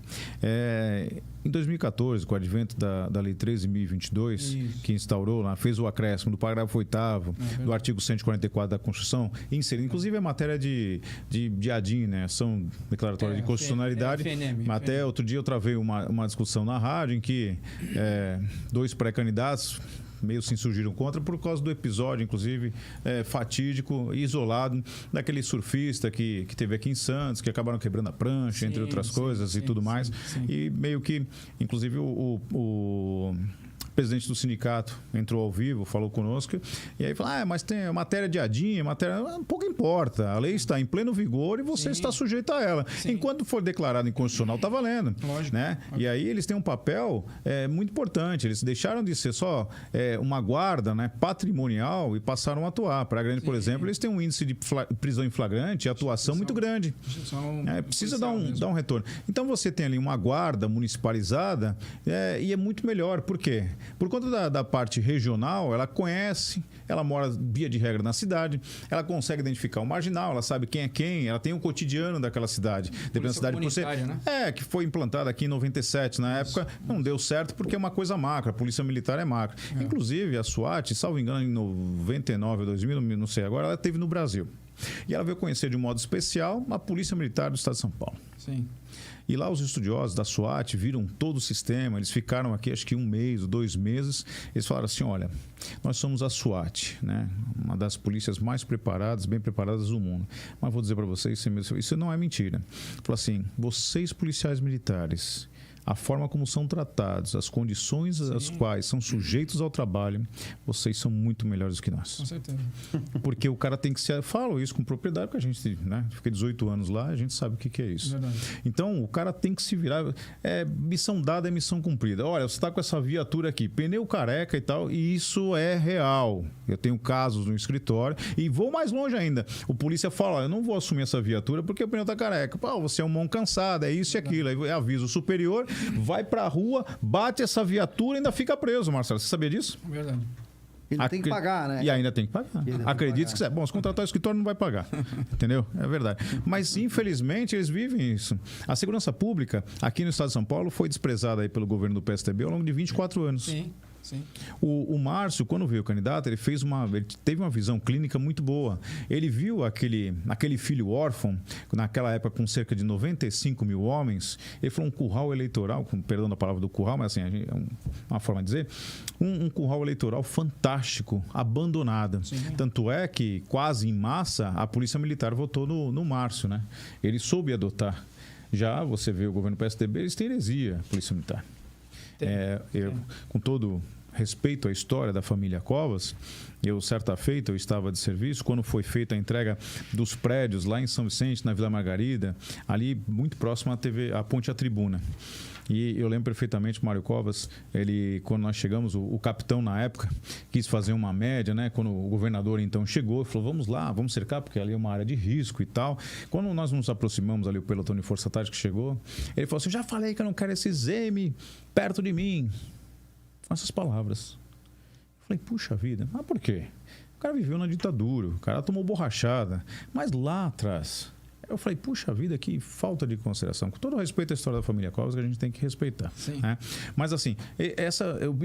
Speaker 3: Em 2014, com o advento da Lei 13.022, que instaurou lá, fez o acréscimo do parágrafo 8º do artigo 144 da Constituição, inserindo, inclusive, a matéria de ADIM, né? Ação declaratória de constitucionalidade. Até outro dia eu travei uma discussão na rádio em que 2 pré-candidatos meio se insurgiram contra por causa do episódio, inclusive, fatídico, isolado, daquele surfista que teve aqui em Santos, que acabaram quebrando a prancha, entre outras coisas e tudo mais. E meio que, inclusive, o presidente do sindicato entrou ao vivo, falou conosco, e aí falou, mas tem matéria de ADIM, pouco importa, a lei está em pleno vigor e você está sujeito a ela. Enquanto for declarado inconstitucional, está valendo.
Speaker 4: Lógico.
Speaker 3: Né? E aí eles têm um papel muito importante, eles deixaram de ser só uma guarda, né, patrimonial e passaram a atuar. Para a Grande, por exemplo, eles têm um índice de prisão em flagrante e atuação muito grande. Precisa dar um retorno. Então você tem ali uma guarda municipalizada e é muito melhor. Por quê? Por conta da parte regional, ela conhece, ela mora via de regra na cidade, ela consegue identificar o marginal, ela sabe quem é quem, ela tem um cotidiano daquela cidade. Dependendo da cidade por ser, né? Que foi implantada aqui em 97, na época não deu certo porque é uma coisa macro, a polícia militar é macro. Inclusive a SWAT, salvo engano, em 99 ou 2000, não sei agora, ela esteve no Brasil. E ela veio conhecer de um modo especial a Polícia Militar do Estado de São Paulo.
Speaker 4: Sim.
Speaker 3: E lá os estudiosos da SWAT viram todo o sistema, eles ficaram aqui acho que 1 mês ou 2 meses, eles falaram assim, olha, nós somos a SWAT, né? Uma das polícias mais preparadas, bem preparadas do mundo. Mas vou dizer para vocês, isso não é mentira. Falou assim, vocês policiais militares, a forma como são tratados, as condições às quais são sujeitos ao trabalho, vocês são muito melhores do que nós.
Speaker 4: Com certeza.
Speaker 3: Porque o cara tem que ser... Falo isso com propriedade, porque a gente, né, fiquei 18 anos lá, a gente sabe o que é isso.
Speaker 4: Verdade.
Speaker 3: Então, o cara tem que se virar. Missão dada é missão cumprida. Olha, você está com essa viatura aqui, pneu careca e tal, e isso é real. Eu tenho casos no escritório e vou mais longe ainda. O polícia fala, eu não vou assumir essa viatura porque o pneu está careca. Pô, você é um mão cansado, é isso e aquilo. Aí aviso superior, vai pra rua, bate essa viatura e ainda fica preso, Marcelo. Você sabia disso?
Speaker 4: Verdade.
Speaker 2: Ele tem que pagar, né?
Speaker 3: E ainda tem que pagar. Acredite se quiser. Bom, se contratar o escritório, não vai pagar. Entendeu? É verdade. Mas, infelizmente, eles vivem isso. A segurança pública, aqui no estado de São Paulo, foi desprezada aí pelo governo do PSDB ao longo de 24 anos.
Speaker 4: Sim. Sim.
Speaker 3: O Márcio, quando veio candidato, ele teve uma visão clínica muito boa. Ele viu aquele filho órfão, naquela época com cerca de 95 mil homens, ele falou um curral eleitoral, com perdão da palavra do curral, mas assim, é uma forma de dizer, um curral eleitoral fantástico, abandonado. Sim. Tanto é que, quase em massa, a Polícia Militar votou no Márcio, né? Ele soube adotar. Já você vê o governo PSDB, eles têm heresia, a Polícia Militar. Com todo respeito à história da família Covas, certa feita, eu estava de serviço, quando foi feita a entrega dos prédios lá em São Vicente, na Vila Margarida, ali muito próximo à Ponte à Tribuna. E eu lembro perfeitamente o Mário Covas, quando nós chegamos, o capitão na época quis fazer uma média, né? Quando o governador então chegou e falou, vamos lá, vamos cercar, porque ali é uma área de risco e tal. Quando nós nos aproximamos ali, o pelotão de Força Tática chegou, ele falou assim, já falei que eu não quero esses M perto de mim. Com essas palavras. Eu falei, puxa vida, mas por quê? O cara viveu na ditadura, o cara tomou borrachada, mas lá atrás... Eu falei, puxa vida, que falta de consideração. Com todo respeito à história da família Covas, que a gente tem que respeitar. Né? Mas assim,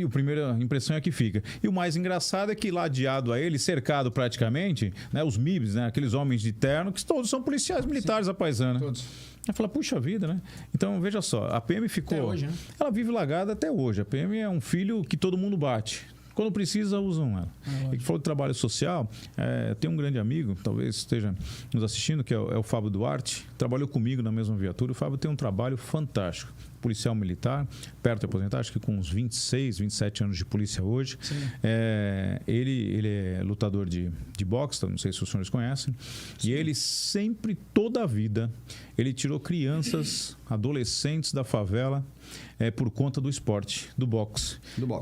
Speaker 3: a primeira impressão é que fica. E o mais engraçado é que ladeado a ele, cercado praticamente, né, os MIBs, né, aqueles homens de terno, que todos são policiais militares à paisana. Todos. Eu falei, puxa vida, né? Então, veja só, a PM ficou... Até hoje, né? Ela vive lagada até hoje. A PM é um filho que todo mundo bate. Quando precisa, usam ela. E que falou de trabalho social, tem um grande amigo, talvez esteja nos assistindo, que é o Fábio Duarte, trabalhou comigo na mesma viatura. O Fábio tem um trabalho fantástico. Policial militar, perto de aposentar, acho que com uns 26, 27 anos de polícia hoje. Ele é lutador de boxe, não sei se os senhores conhecem. Sim. E ele sempre, toda a vida, ele tirou crianças, adolescentes da favela por conta do esporte, do boxe.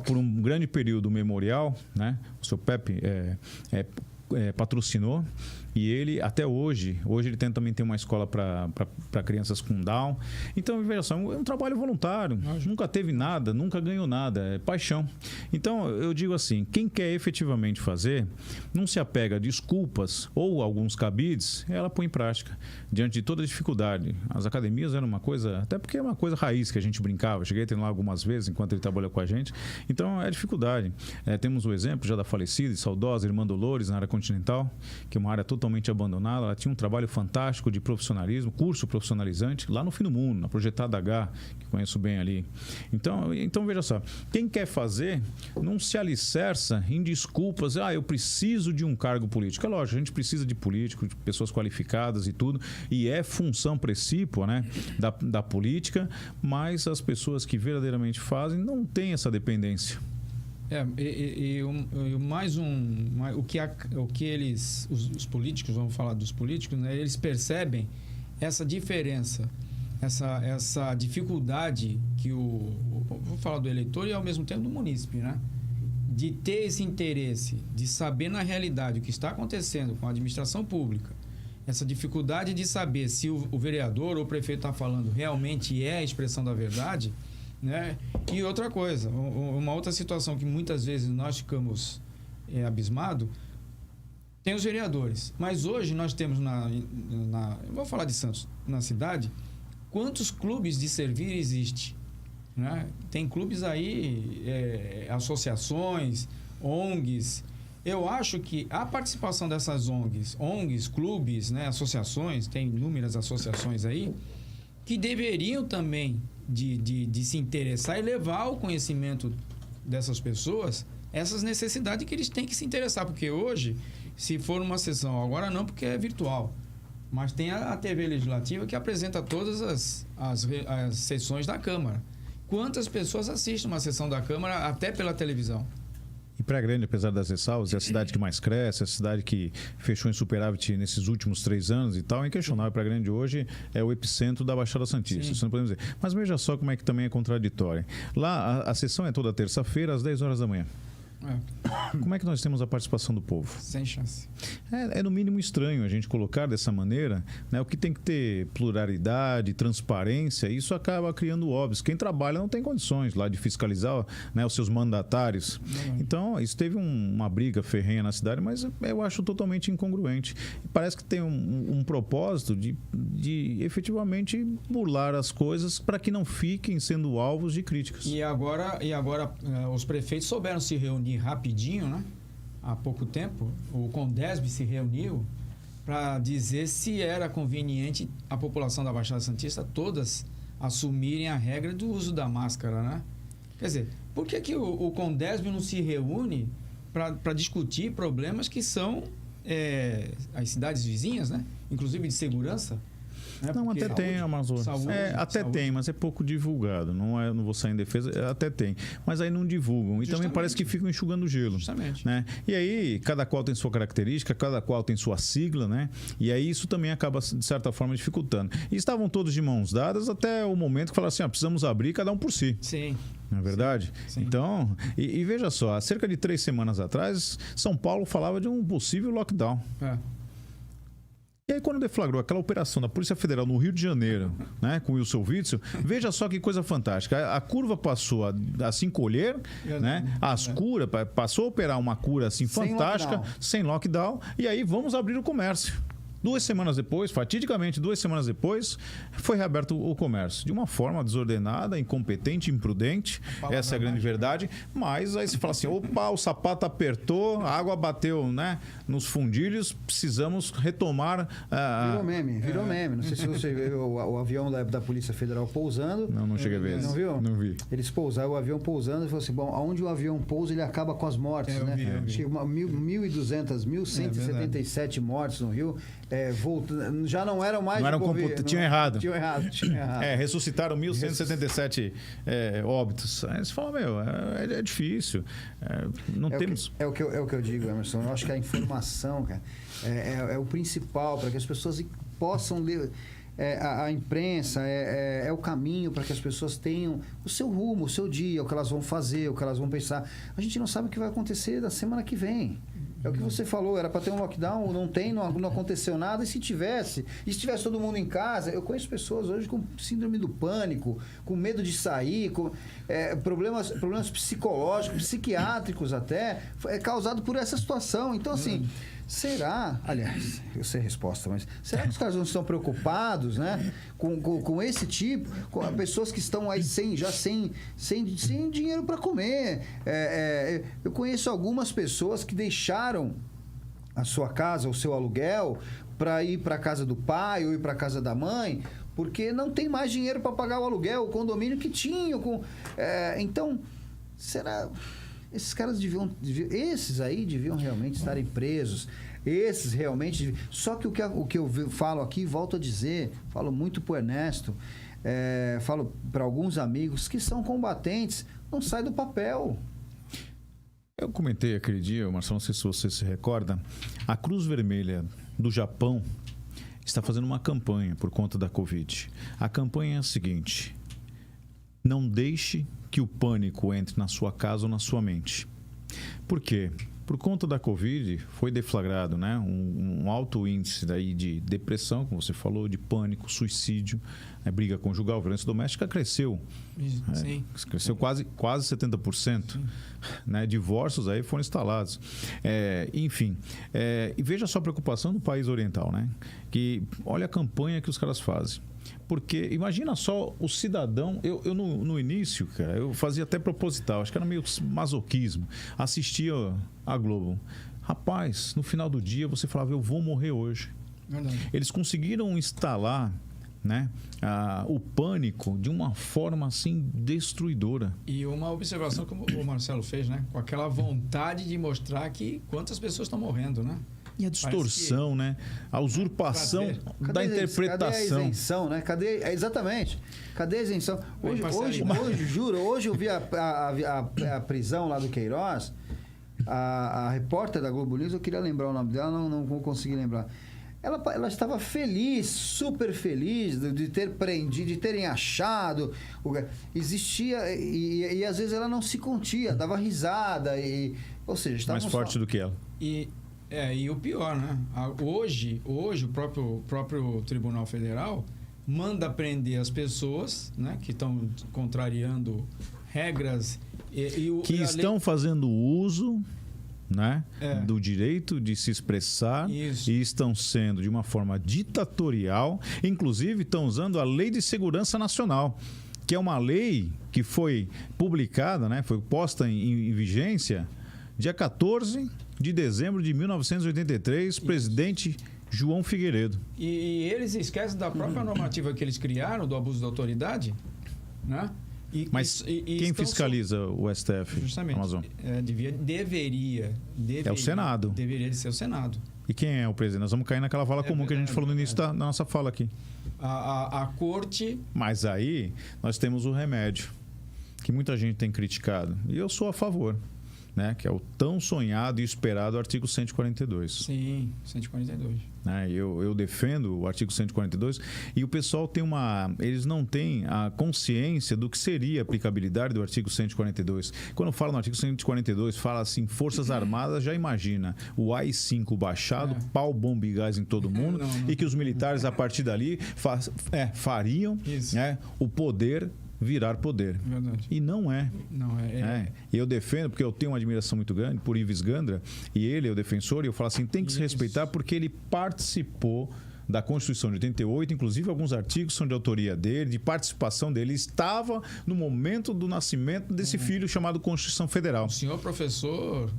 Speaker 3: Por um grande período memorial, né? O seu Pepe patrocinou. E ele, até hoje ele também tem uma escola para crianças com Down. Então, veja só, é um trabalho voluntário. Nunca teve nada, nunca ganhou nada. É paixão. Então, eu digo assim, quem quer efetivamente fazer, não se apega a desculpas ou alguns cabides, ela põe em prática. Diante de toda a dificuldade. As academias eram uma coisa, até porque é uma coisa raiz que a gente brincava. Cheguei a treinar lá algumas vezes enquanto ele trabalhou com a gente. Então, é dificuldade. Temos o exemplo já da falecida e saudosa irmã Dolores, na área continental, que é uma área totalmente totalmente abandonada. Ela tinha um trabalho fantástico de profissionalismo, curso profissionalizante, lá no Fim do Mundo, na Projetada H, que conheço bem ali. Então veja só, quem quer fazer não se alicerça em desculpas. Eu preciso de um cargo político. É lógico, a gente precisa de políticos, de pessoas qualificadas e tudo, e é função precípua, né, da política, mas as pessoas que verdadeiramente fazem não têm essa dependência.
Speaker 4: Os políticos, vamos falar dos políticos, né, eles percebem essa diferença, essa dificuldade que vou falar do eleitor e ao mesmo tempo do munícipe, né? De ter esse interesse, de saber na realidade o que está acontecendo com a administração pública, essa dificuldade de saber se o vereador ou o prefeito está falando realmente é a expressão da verdade, né? E outra coisa, uma outra situação que muitas vezes nós ficamos abismados, tem os vereadores. Mas hoje nós temos eu vou falar de Santos, na cidade, quantos clubes de servir existe? Né? Tem clubes aí, associações, ONGs. Eu acho que a participação dessas ONGs, clubes, né, associações, tem inúmeras associações aí, que deveriam também de se interessar e levar ao conhecimento dessas pessoas essas necessidades que eles têm que se interessar. Porque hoje, se for uma sessão, agora não porque é virtual, mas tem a TV Legislativa que apresenta todas as sessões da Câmara. Quantas pessoas assistem uma sessão da Câmara até pela televisão?
Speaker 3: E Praia Grande, apesar das ressalvas, é a cidade que mais cresce, é a cidade que fechou em superávit nesses últimos 3 anos e tal. É inquestionável. Praia Grande hoje é o epicentro da Baixada Santista, isso não podemos dizer. Mas veja só como é que também é contraditório. Lá, a sessão é toda terça-feira, às 10 horas da manhã. Como é que nós temos a participação do povo?
Speaker 4: Sem chance.
Speaker 3: É no mínimo estranho a gente colocar dessa maneira, né? O que tem que ter pluralidade, transparência, isso acaba criando óbvios. Quem trabalha não tem condições lá de fiscalizar, né, os seus mandatários. Então, isso teve uma briga ferrenha na cidade, mas eu acho totalmente incongruente. Parece que tem um propósito de efetivamente burlar as coisas para que não fiquem sendo alvos de críticas.
Speaker 4: E agora os prefeitos souberam se reunir rapidinho, né? Há pouco tempo, o Condesb se reuniu para dizer se era conveniente a população da Baixada Santista todas assumirem a regra do uso da máscara, né? Quer dizer, por que o Condesb não se reúne para discutir problemas que são as cidades vizinhas, né? Inclusive de segurança?
Speaker 3: Não,
Speaker 4: porque
Speaker 3: até tem, Amazonas. Até
Speaker 4: saúde.
Speaker 3: Tem, mas é pouco divulgado. Não vou sair em defesa, até tem. Mas aí não divulgam. E também parece que ficam enxugando gelo.
Speaker 4: Justamente.
Speaker 3: Né? E aí, cada qual tem sua característica, cada qual tem sua sigla, né? E aí isso também acaba, de certa forma, dificultando. E estavam todos de mãos dadas até o momento que falaram assim, precisamos abrir cada um por si.
Speaker 4: Sim.
Speaker 3: Não é verdade?
Speaker 4: Sim.
Speaker 3: Então, e veja só, há cerca de 3 semanas atrás, São Paulo falava de um possível lockdown. E aí, quando deflagrou aquela operação da Polícia Federal no Rio de Janeiro, né, com o Wilson Witzel, veja só que coisa fantástica. A curva passou a se encolher, né? Passou a operar uma cura assim fantástica, sem lockdown, e aí vamos abrir o comércio. 2 semanas depois, fatidicamente 2 semanas depois, foi reaberto o comércio. De uma forma desordenada, incompetente, imprudente. Essa é a grande verdade. Mas aí se fala assim, opa, o sapato apertou, a água bateu, né, nos fundilhos, precisamos retomar...
Speaker 2: Virou meme. Não sei se você viu o avião da Polícia Federal pousando.
Speaker 3: Não cheguei a ver.
Speaker 2: Não viu?
Speaker 3: Não vi.
Speaker 2: Eles pousaram, o avião pousando, e falou assim, bom, aonde o avião pousa, ele acaba com as mortes, né? Chega 1.200, 1.177 mortes no Rio. Já não eram mais...
Speaker 3: Tinham errado.
Speaker 2: Tinham errado.
Speaker 3: Ressuscitaram 1.177 óbitos. Aí você fala, é difícil. Não temos...
Speaker 2: É o que eu digo, Emerson. Eu acho que a informação, cara, é o principal para que as pessoas possam ler... A imprensa é o caminho para que as pessoas tenham o seu rumo, o seu dia, o que elas vão fazer, o que elas vão pensar. A gente não sabe o que vai acontecer da semana que vem. É o que você falou, era para ter um lockdown, não aconteceu nada, e se tivesse todo mundo em casa, eu conheço pessoas hoje com síndrome do pânico, com medo de sair, com problemas psicológicos, psiquiátricos até, causado por essa situação. Então, assim, será, aliás, eu sei a resposta, mas será que os caras não estão preocupados, né, com esse tipo, com pessoas que estão aí sem dinheiro para comer? Eu conheço algumas pessoas que deixaram a sua casa, o seu aluguel, para ir para a casa do pai ou ir para a casa da mãe, porque não tem mais dinheiro para pagar o aluguel, o condomínio que tinha. Então, será... Esses caras esses aí deviam realmente estarem presos. Esses realmente... Só que o que eu falo aqui, volto a dizer, falo muito pro Ernesto, falo para alguns amigos que são combatentes, não sai do papel.
Speaker 3: Eu comentei aquele dia, Marcelo, não sei se você se recorda, a Cruz Vermelha do Japão está fazendo uma campanha por conta da Covid. A campanha é a seguinte: não deixe que o pânico entre na sua casa ou na sua mente. Por quê? Por conta da Covid, foi deflagrado, né, um alto índice daí de depressão, como você falou, de pânico, suicídio, briga conjugal, violência doméstica cresceu.
Speaker 4: Sim.
Speaker 3: Cresceu quase 70%. Né, divórcios aí foram instalados. Enfim, e veja só a preocupação do país oriental, né? Que olha a campanha que os caras fazem. Porque imagina só o cidadão, eu no início, cara, eu fazia até proposital, acho que era meio masoquismo, assistia a Globo. Rapaz, no final do dia você falava, eu vou morrer hoje.
Speaker 4: Verdade.
Speaker 3: Eles conseguiram instalar, né, o pânico de uma forma assim destruidora.
Speaker 4: E uma observação que o Marcelo fez, né? Com aquela vontade de mostrar que quantas pessoas estão morrendo, né?
Speaker 3: E a distorção, né? A usurpação da interpretação.
Speaker 2: Cadê a isenção, né? Exatamente. Cadê a isenção? Hoje eu vi a prisão lá do Queiroz, a repórter da Globo News, eu queria lembrar o nome dela, não vou conseguir lembrar. Ela estava feliz, super feliz de ter prendido, de terem achado. Existia, e às vezes ela não se contia, dava risada, ou seja, estava
Speaker 3: mais forte do que ela.
Speaker 4: E o pior, né? Hoje o próprio Tribunal Federal manda prender as pessoas, né, que estão contrariando regras
Speaker 3: estão fazendo uso, né, do direito de se expressar.
Speaker 4: Isso.
Speaker 3: E estão sendo de uma forma ditatorial, inclusive estão usando a Lei de Segurança Nacional, que é uma lei que foi publicada, né, foi posta em vigência dia 14 de dezembro de 1983, presidente João Figueiredo.
Speaker 4: E eles esquecem da própria normativa que eles criaram, do abuso da autoridade, né?
Speaker 3: Mas quem fiscaliza o STF?
Speaker 4: Justamente.
Speaker 3: Amazon?
Speaker 4: Deveria.
Speaker 3: É o Senado.
Speaker 4: Deveria ser o Senado.
Speaker 3: E quem é o presidente? Nós vamos cair naquela vala comum que a gente falou no início da nossa fala aqui.
Speaker 4: A corte...
Speaker 3: Mas aí nós temos o remédio, que muita gente tem criticado. E eu sou a favor. Né, que é o tão sonhado e esperado artigo 142.
Speaker 4: Sim, 142.
Speaker 3: Né, eu defendo o artigo 142 e o pessoal eles não têm a consciência do que seria a aplicabilidade do artigo 142. Quando fala no artigo 142, fala assim, Forças Armadas, já imagina o AI-5 baixado, pau, bomba e gás em todo mundo, e que os militares, a partir dali, fariam, né, o poder virar poder.
Speaker 4: Verdade.
Speaker 3: E não é.
Speaker 4: Não é.
Speaker 3: E eu defendo, porque eu tenho uma admiração muito grande por Ives Gandra, e ele é o defensor, e eu falo assim, tem que se respeitar porque ele participou da Constituição de 88, inclusive alguns artigos são de autoria dele, de participação dele. Ele estava no momento do nascimento desse filho chamado Constituição Federal.
Speaker 4: O senhor professor...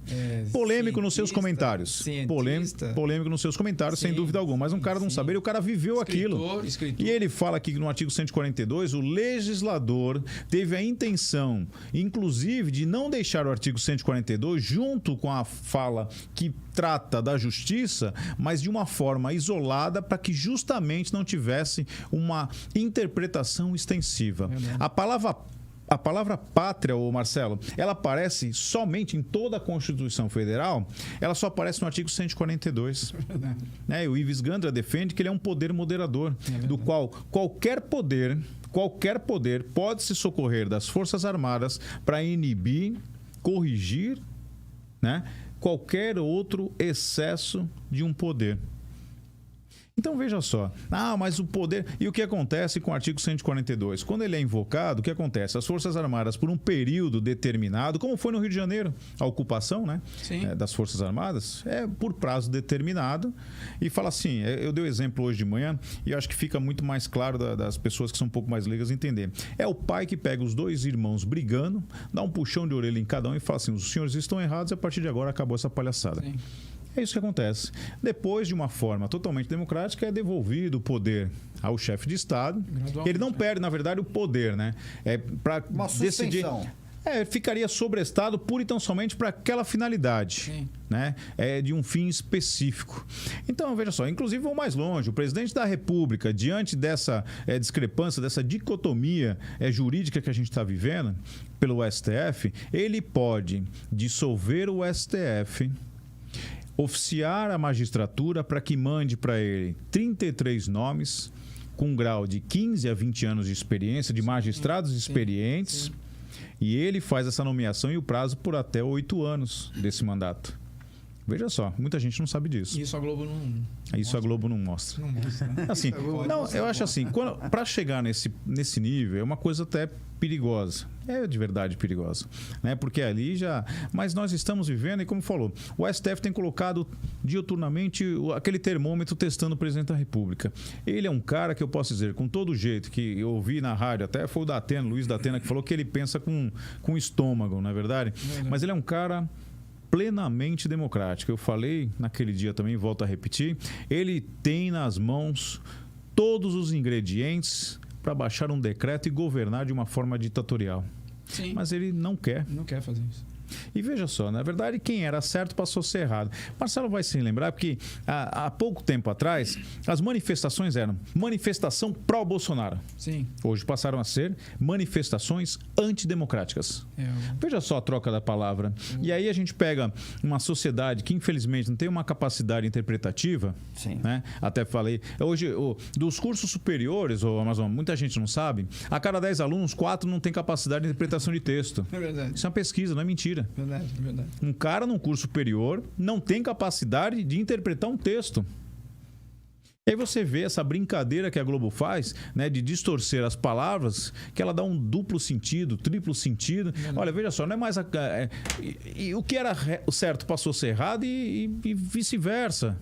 Speaker 3: polêmico nos seus comentários. Polêmico nos seus comentários, sem dúvida alguma. Mas um cara não saber, o cara viveu aquilo.
Speaker 4: Escritor.
Speaker 3: E ele fala aqui que no artigo 142, o legislador teve a intenção, inclusive, de não deixar o artigo 142 junto com a fala que trata da justiça, mas de uma forma isolada para que justamente não tivesse uma interpretação extensiva. A palavra pátria, ô Marcelo, ela aparece somente em toda a Constituição Federal, ela só aparece no artigo 142. Né? E o Ives Gandra defende que ele é um poder moderador, do qual qualquer poder pode se socorrer das Forças Armadas para inibir, corrigir, né, qualquer outro excesso de um poder. Então, veja só. Mas o poder... E o que acontece com o artigo 142? Quando ele é invocado, o que acontece? As Forças Armadas, por um período determinado, como foi no Rio de Janeiro, a ocupação, né, das Forças Armadas, por prazo determinado. E fala assim, eu dei o exemplo hoje de manhã, e eu acho que fica muito mais claro das pessoas que são um pouco mais leigas entender. É o pai que pega os dois irmãos brigando, dá um puxão de orelha em cada um e fala assim, os senhores estão errados e a partir de agora acabou essa palhaçada. É isso que acontece. Depois, de uma forma totalmente democrática, é devolvido o poder ao chefe de Estado. Ele não perde, na verdade, o poder, né? É para decidir. Ficaria sobrestado pura e tão somente para aquela finalidade, né? De um fim específico. Então, veja só, inclusive vou mais longe. O presidente da República, diante dessa discrepância, dessa dicotomia jurídica que a gente está vivendo pelo STF, ele pode dissolver o STF, oficiar a magistratura para que mande para ele 33 nomes com um grau de 15 a 20 anos de experiência, de magistrados experientes. Sim. E ele faz essa nomeação e o prazo por até 8 anos desse mandato. Veja só, muita gente não sabe disso.
Speaker 4: Isso a Globo não...
Speaker 3: Isso a Globo não mostra.
Speaker 4: Não mostra, né?
Speaker 3: Assim, eu acho assim, para chegar nesse nível é uma coisa até perigosa. É de verdade perigosa, né? Porque ali já... Mas nós estamos vivendo, e como falou, o STF tem colocado diuturnamente aquele termômetro testando o presidente da República. Ele é um cara que eu posso dizer, com todo jeito, que eu ouvi na rádio, até foi o Datena, Luiz Datena, que falou que ele pensa com estômago, não é verdade? Mas ele é um cara plenamente democrático. Eu falei naquele dia também, volto a repetir, ele tem nas mãos todos os ingredientes para baixar um decreto e governar de uma forma ditatorial.
Speaker 4: Sim.
Speaker 3: Mas ele não quer.
Speaker 4: Não quer fazer isso.
Speaker 3: E veja só, na verdade, quem era certo passou a ser errado. Marcelo vai se lembrar porque há pouco tempo atrás, as manifestações eram manifestação pró-Bolsonaro.
Speaker 4: Sim.
Speaker 3: Hoje passaram a ser manifestações antidemocráticas. Veja só a troca da palavra. E aí a gente pega uma sociedade que, infelizmente, não tem uma capacidade interpretativa.
Speaker 2: Sim.
Speaker 3: Né? Até falei. Hoje, dos cursos superiores, Amazon, muita gente não sabe, a cada 10 alunos, 4 não tem capacidade de interpretação de texto.
Speaker 4: É verdade.
Speaker 3: Isso é uma pesquisa, não é mentira.
Speaker 4: Verdade.
Speaker 3: Um cara num curso superior não tem capacidade de interpretar um texto. E aí você vê essa brincadeira que a Globo faz, né, de distorcer as palavras, que ela dá um duplo sentido, triplo sentido. Olha, veja só, não é mais... E o que era certo passou a ser errado e vice-versa.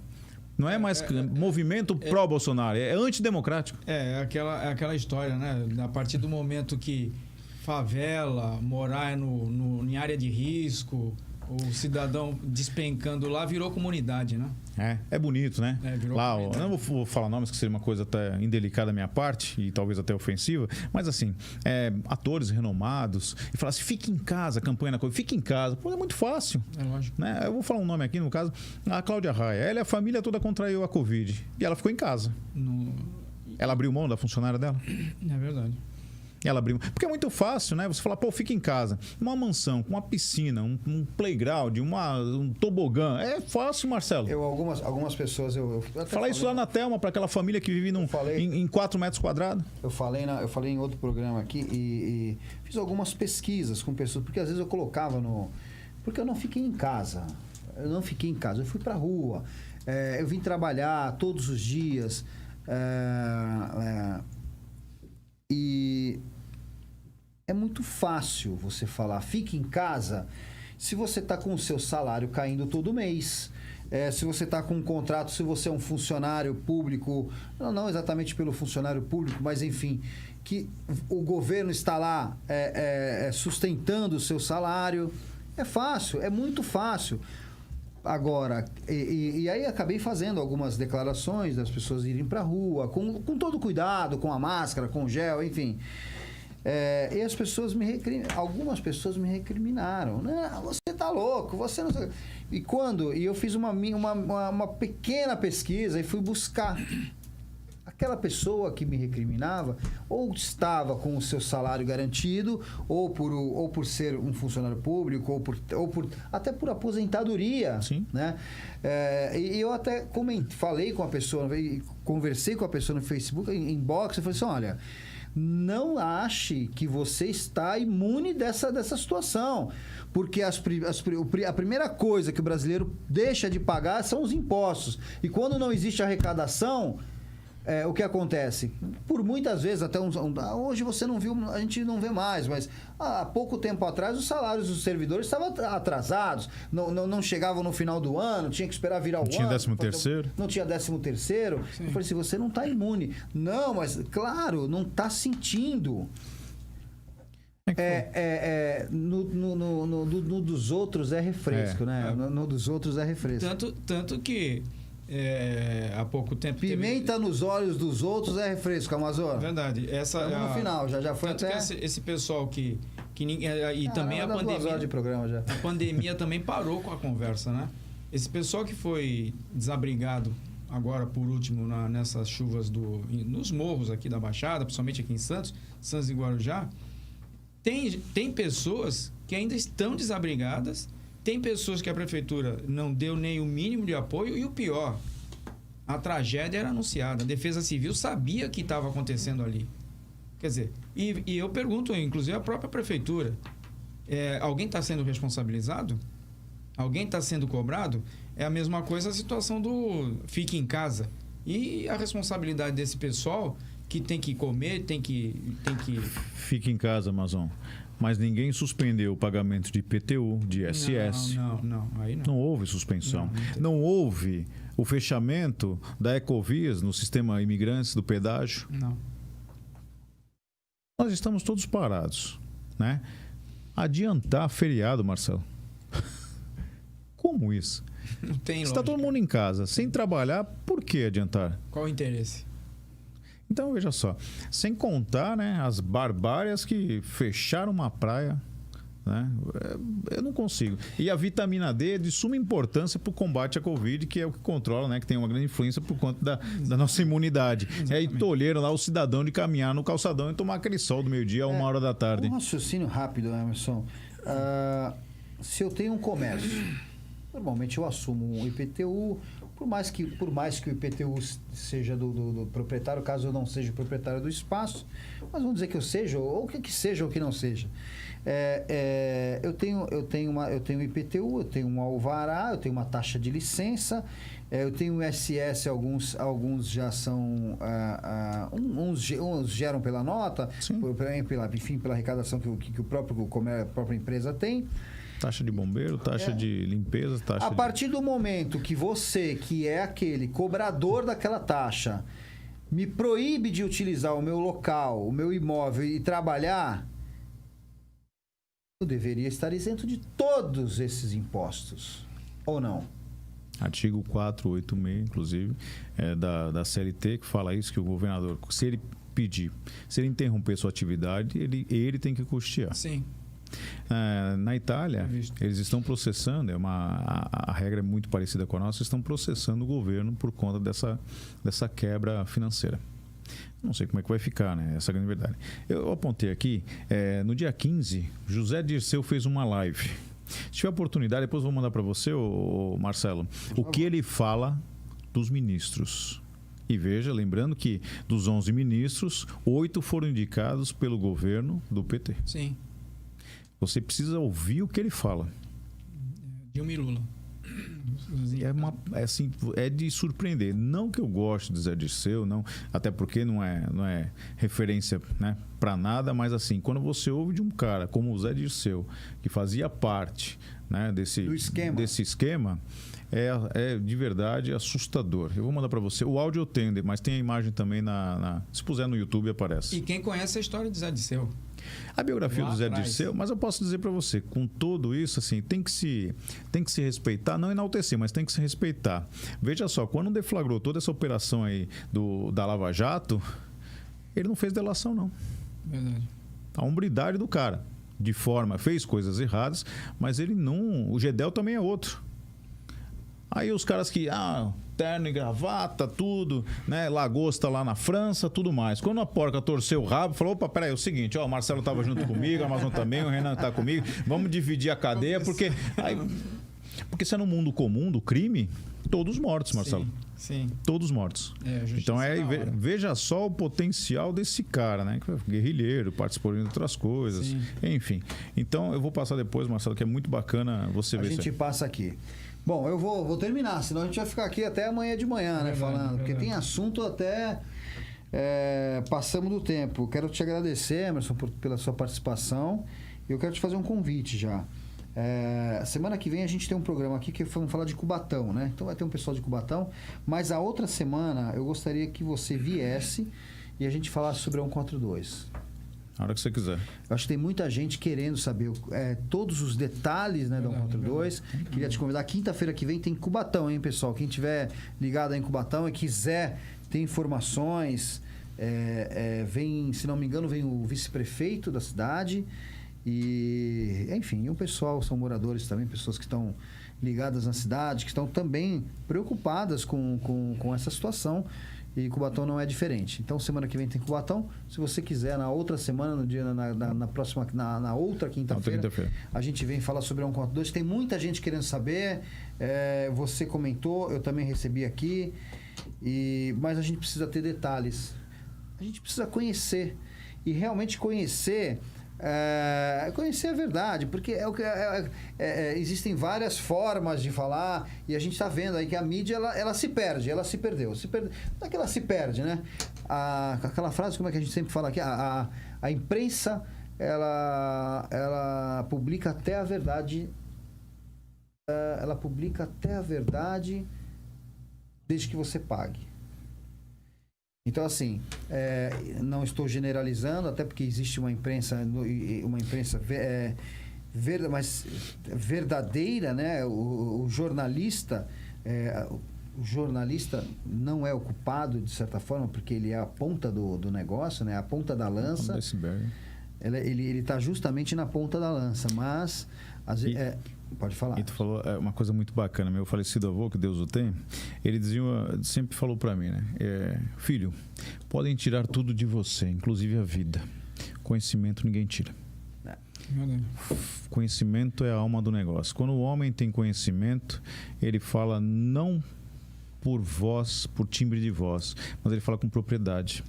Speaker 3: Não é mais movimento pró-Bolsonaro, é antidemocrático.
Speaker 4: É aquela história, né? A partir do momento que favela, morar em área de risco, o cidadão despencando lá, virou comunidade, né?
Speaker 3: É bonito, né? Lá,
Speaker 4: comunidade.
Speaker 3: eu não vou falar nomes, que seria uma coisa até indelicada da minha parte e talvez até ofensiva, mas assim, atores renomados, e falar assim, fique em casa, campanha na coisa, fique em casa. Pô, é muito fácil.
Speaker 4: É lógico.
Speaker 3: Né? Eu vou falar um nome aqui, no caso, a Cláudia Raia. Ela e a família toda contraiu a Covid e ela ficou em casa. Ela abriu mão da funcionária dela?
Speaker 4: É verdade.
Speaker 3: Ela abriu. Porque é muito fácil, né? Você fala, pô, fica em casa. Uma mansão, com uma piscina, um playground, um tobogã. É fácil, Marcelo.
Speaker 2: Algumas pessoas...
Speaker 3: Fala isso lá na Telma, para aquela família que vive em 4 metros quadrados.
Speaker 2: Eu falei em outro programa aqui e fiz algumas pesquisas com pessoas, porque às vezes eu colocava porque eu não fiquei em casa. Eu fui pra rua. Eu vim trabalhar todos os dias. E é muito fácil você falar, fique em casa, se você está com o seu salário caindo todo mês, se você está com um contrato, se você é um funcionário público, não exatamente pelo funcionário público, mas enfim, que o governo está lá sustentando o seu salário. É fácil, é muito fácil. Agora, e aí acabei fazendo algumas declarações das pessoas irem para a rua, com todo cuidado, com a máscara, com o gel, enfim. E as pessoas algumas pessoas me recriminaram. Não, você tá louco, você não... E eu fiz uma pequena pesquisa e fui buscar. Aquela pessoa que me recriminava ou estava com o seu salário garantido, ou por ser um funcionário público, até por aposentadoria.
Speaker 3: Sim.
Speaker 2: Né? E eu até falei com a pessoa, conversei com a pessoa no Facebook, em inbox, eu falei assim, olha, não ache que você está imune dessa situação. Porque a primeira coisa que o brasileiro deixa de pagar são os impostos. E quando não existe arrecadação... o que acontece? Por muitas vezes, até hoje você não viu, a gente não vê mais, mas há pouco tempo atrás os salários dos servidores estavam atrasados, não chegavam no final do ano, tinha que esperar virar o ano.
Speaker 3: Não tinha 13º?
Speaker 2: Não tinha 13º. Eu falei assim, você não está imune. Não, mas claro, não está sentindo. No dos outros é refresco, né? No dos outros é refresco.
Speaker 4: Tanto que há pouco tempo...
Speaker 2: Pimenta nos olhos dos outros é refresco, Amazonas.
Speaker 4: Verdade.
Speaker 2: No final, já foi
Speaker 4: tanto
Speaker 2: até...
Speaker 4: que esse pessoal que também a pandemia...
Speaker 2: 2 horas de programa já.
Speaker 4: A pandemia também parou com a conversa, né? Esse pessoal que foi desabrigado agora, por último, nessas chuvas nos morros aqui da Baixada, principalmente aqui em Santos e Guarujá, tem pessoas que ainda estão desabrigadas, tem pessoas que a prefeitura não deu nem o mínimo de apoio, e o pior, a tragédia era anunciada, a Defesa Civil sabia que estava acontecendo ali. Quer dizer, e eu pergunto, inclusive, a própria prefeitura, alguém está sendo responsabilizado? Alguém está sendo cobrado? É a mesma coisa a situação do fique em casa. E a responsabilidade desse pessoal que tem que comer, tem que...
Speaker 3: Fique em casa, Amazon. Mas ninguém suspendeu o pagamento de IPTU, de ISS.
Speaker 4: Não. Aí não.
Speaker 3: Não houve suspensão. Não houve o fechamento da Ecovias no sistema imigrantes do pedágio.
Speaker 4: Não.
Speaker 3: Nós estamos todos parados, né? Adiantar feriado, Marcelo. Como isso?
Speaker 4: Não tem lógica.
Speaker 3: Está todo mundo em casa, sem trabalhar, por que adiantar?
Speaker 4: Qual o interesse?
Speaker 3: Então, veja só, sem contar, né, as barbárias que fecharam uma praia, né? Eu não consigo. E a vitamina D é de suma importância para o combate à Covid, que é o que controla, né, que tem uma grande influência por conta da nossa imunidade. Aí tolheram lá o cidadão de caminhar no calçadão e tomar aquele sol do meio-dia a 1 hora da tarde.
Speaker 2: Um raciocínio rápido, Emerson. Se eu tenho um comércio, normalmente eu assumo um IPTU, por mais que o IPTU seja do proprietário, caso eu não seja o proprietário do espaço, mas vamos dizer que eu seja, ou que seja ou que não seja. Eu tenho IPTU, eu tenho um alvará, eu tenho uma taxa de licença, eu tenho ISS, alguns já são... uns geram pela nota, pela arrecadação que a própria empresa tem.
Speaker 3: Taxa de bombeiro, taxa de limpeza, taxa
Speaker 2: A partir do momento que você, que é aquele cobrador daquela taxa, me proíbe de utilizar o meu local, o meu imóvel e trabalhar, eu deveria estar isento de todos esses impostos, ou não?
Speaker 3: Artigo 486, inclusive, da CLT, que fala isso, que o governador, se ele pedir, se ele interromper sua atividade, ele tem que custear.
Speaker 4: Sim.
Speaker 3: Na Itália, eles estão processando, a regra é muito parecida com a nossa, estão processando o governo por conta dessa quebra financeira. Não sei como é que vai ficar, né? Essa é a grande verdade. Eu apontei aqui, no dia 15, José Dirceu fez uma live. Se tiver oportunidade, depois eu vou mandar para você, Marcelo, o que ele fala dos ministros. E veja, lembrando que dos 11 ministros, 8 foram indicados pelo governo do PT.
Speaker 4: Sim.
Speaker 3: Você precisa ouvir o que ele fala.
Speaker 4: Dilma e Lula.
Speaker 3: É de surpreender. Não que eu goste de Zé Dirceu, não, até porque não é referência, né, para nada, mas assim, quando você ouve de um cara como o Zé Dirceu, que fazia parte, né, desse esquema, é de verdade assustador. Eu vou mandar para você. O áudio eu tenho, mas tem a imagem também se puser no YouTube aparece.
Speaker 4: E quem conhece a história de Zé Dirceu?
Speaker 3: A biografia do Zé Dirceu, mas eu posso dizer para você, com tudo isso, assim, tem que se respeitar, não enaltecer, mas tem que se respeitar. Veja só, quando deflagrou toda essa operação aí da Lava Jato, ele não fez delação, não.
Speaker 4: Verdade.
Speaker 3: A hombridade do cara, fez coisas erradas, mas ele não... O Gedel também é outro. Aí os caras que... terno e gravata, tudo, né? Lagosta lá na França, tudo mais. Quando a porca torceu o rabo, falou, opa, peraí, é o seguinte, o Marcelo tava junto comigo, a Amazon também, o Renan tá comigo, vamos dividir a cadeia, porque se é no mundo comum do crime, todos mortos, Marcelo.
Speaker 4: Sim.
Speaker 3: Todos mortos. Então veja só o potencial desse cara, né? Guerrilheiro, participou de outras coisas, sim. Enfim. Então eu vou passar depois, Marcelo, que é muito bacana você ver isso.
Speaker 2: A gente passa aqui. Bom, eu vou terminar, senão a gente vai ficar aqui até amanhã de manhã, né? Falando, porque tem assunto até passamos do tempo. Quero te agradecer, Emerson, pela sua participação. E eu quero te fazer um convite já. Semana que vem a gente tem um programa aqui que vamos falar de Cubatão, né? Então vai ter um pessoal de Cubatão. Mas a outra semana eu gostaria que você viesse e a gente falasse sobre a 142.
Speaker 3: A hora que você quiser.
Speaker 2: Eu acho que tem muita gente querendo saber todos os detalhes, né, da 142. Queria te convidar. Quinta-feira que vem tem Cubatão, hein, pessoal? Quem tiver ligado aí em Cubatão e quiser ter informações, vem, se não me engano, vem o vice-prefeito da cidade e, enfim, o pessoal, são moradores também, pessoas que estão ligadas na cidade, que estão também preocupadas com essa situação. E Cubatão não é diferente. Então, semana que vem tem Cubatão. Se você quiser, na outra semana, no dia, na próxima, na outra quinta-feira, a gente vem falar sobre a 142. Tem muita gente querendo saber. Você comentou, eu também recebi aqui. Mas a gente precisa ter detalhes. A gente precisa conhecer. E realmente conhecer a verdade, porque existem várias formas de falar e a gente está vendo aí que a mídia ela se perdeu. Não é que ela se perde, né? Aquela frase, como é que a gente sempre fala aqui, a imprensa ela publica até a verdade, desde que você pague. Então, assim, não estou generalizando, até porque existe uma imprensa mas verdadeira, né? O jornalista não é o culpado, de certa forma, porque ele é a ponta do negócio, né? A ponta da lança. Ele está justamente na ponta da lança, mas... Pode falar.
Speaker 3: E tu falou uma coisa muito bacana. Meu falecido avô, que Deus o tem, ele sempre falou para mim, né? Filho, podem tirar tudo de você, inclusive a vida. Conhecimento ninguém tira. Conhecimento é a alma do negócio. Quando o homem tem conhecimento, ele fala não por voz, por timbre de voz, mas ele fala com propriedade.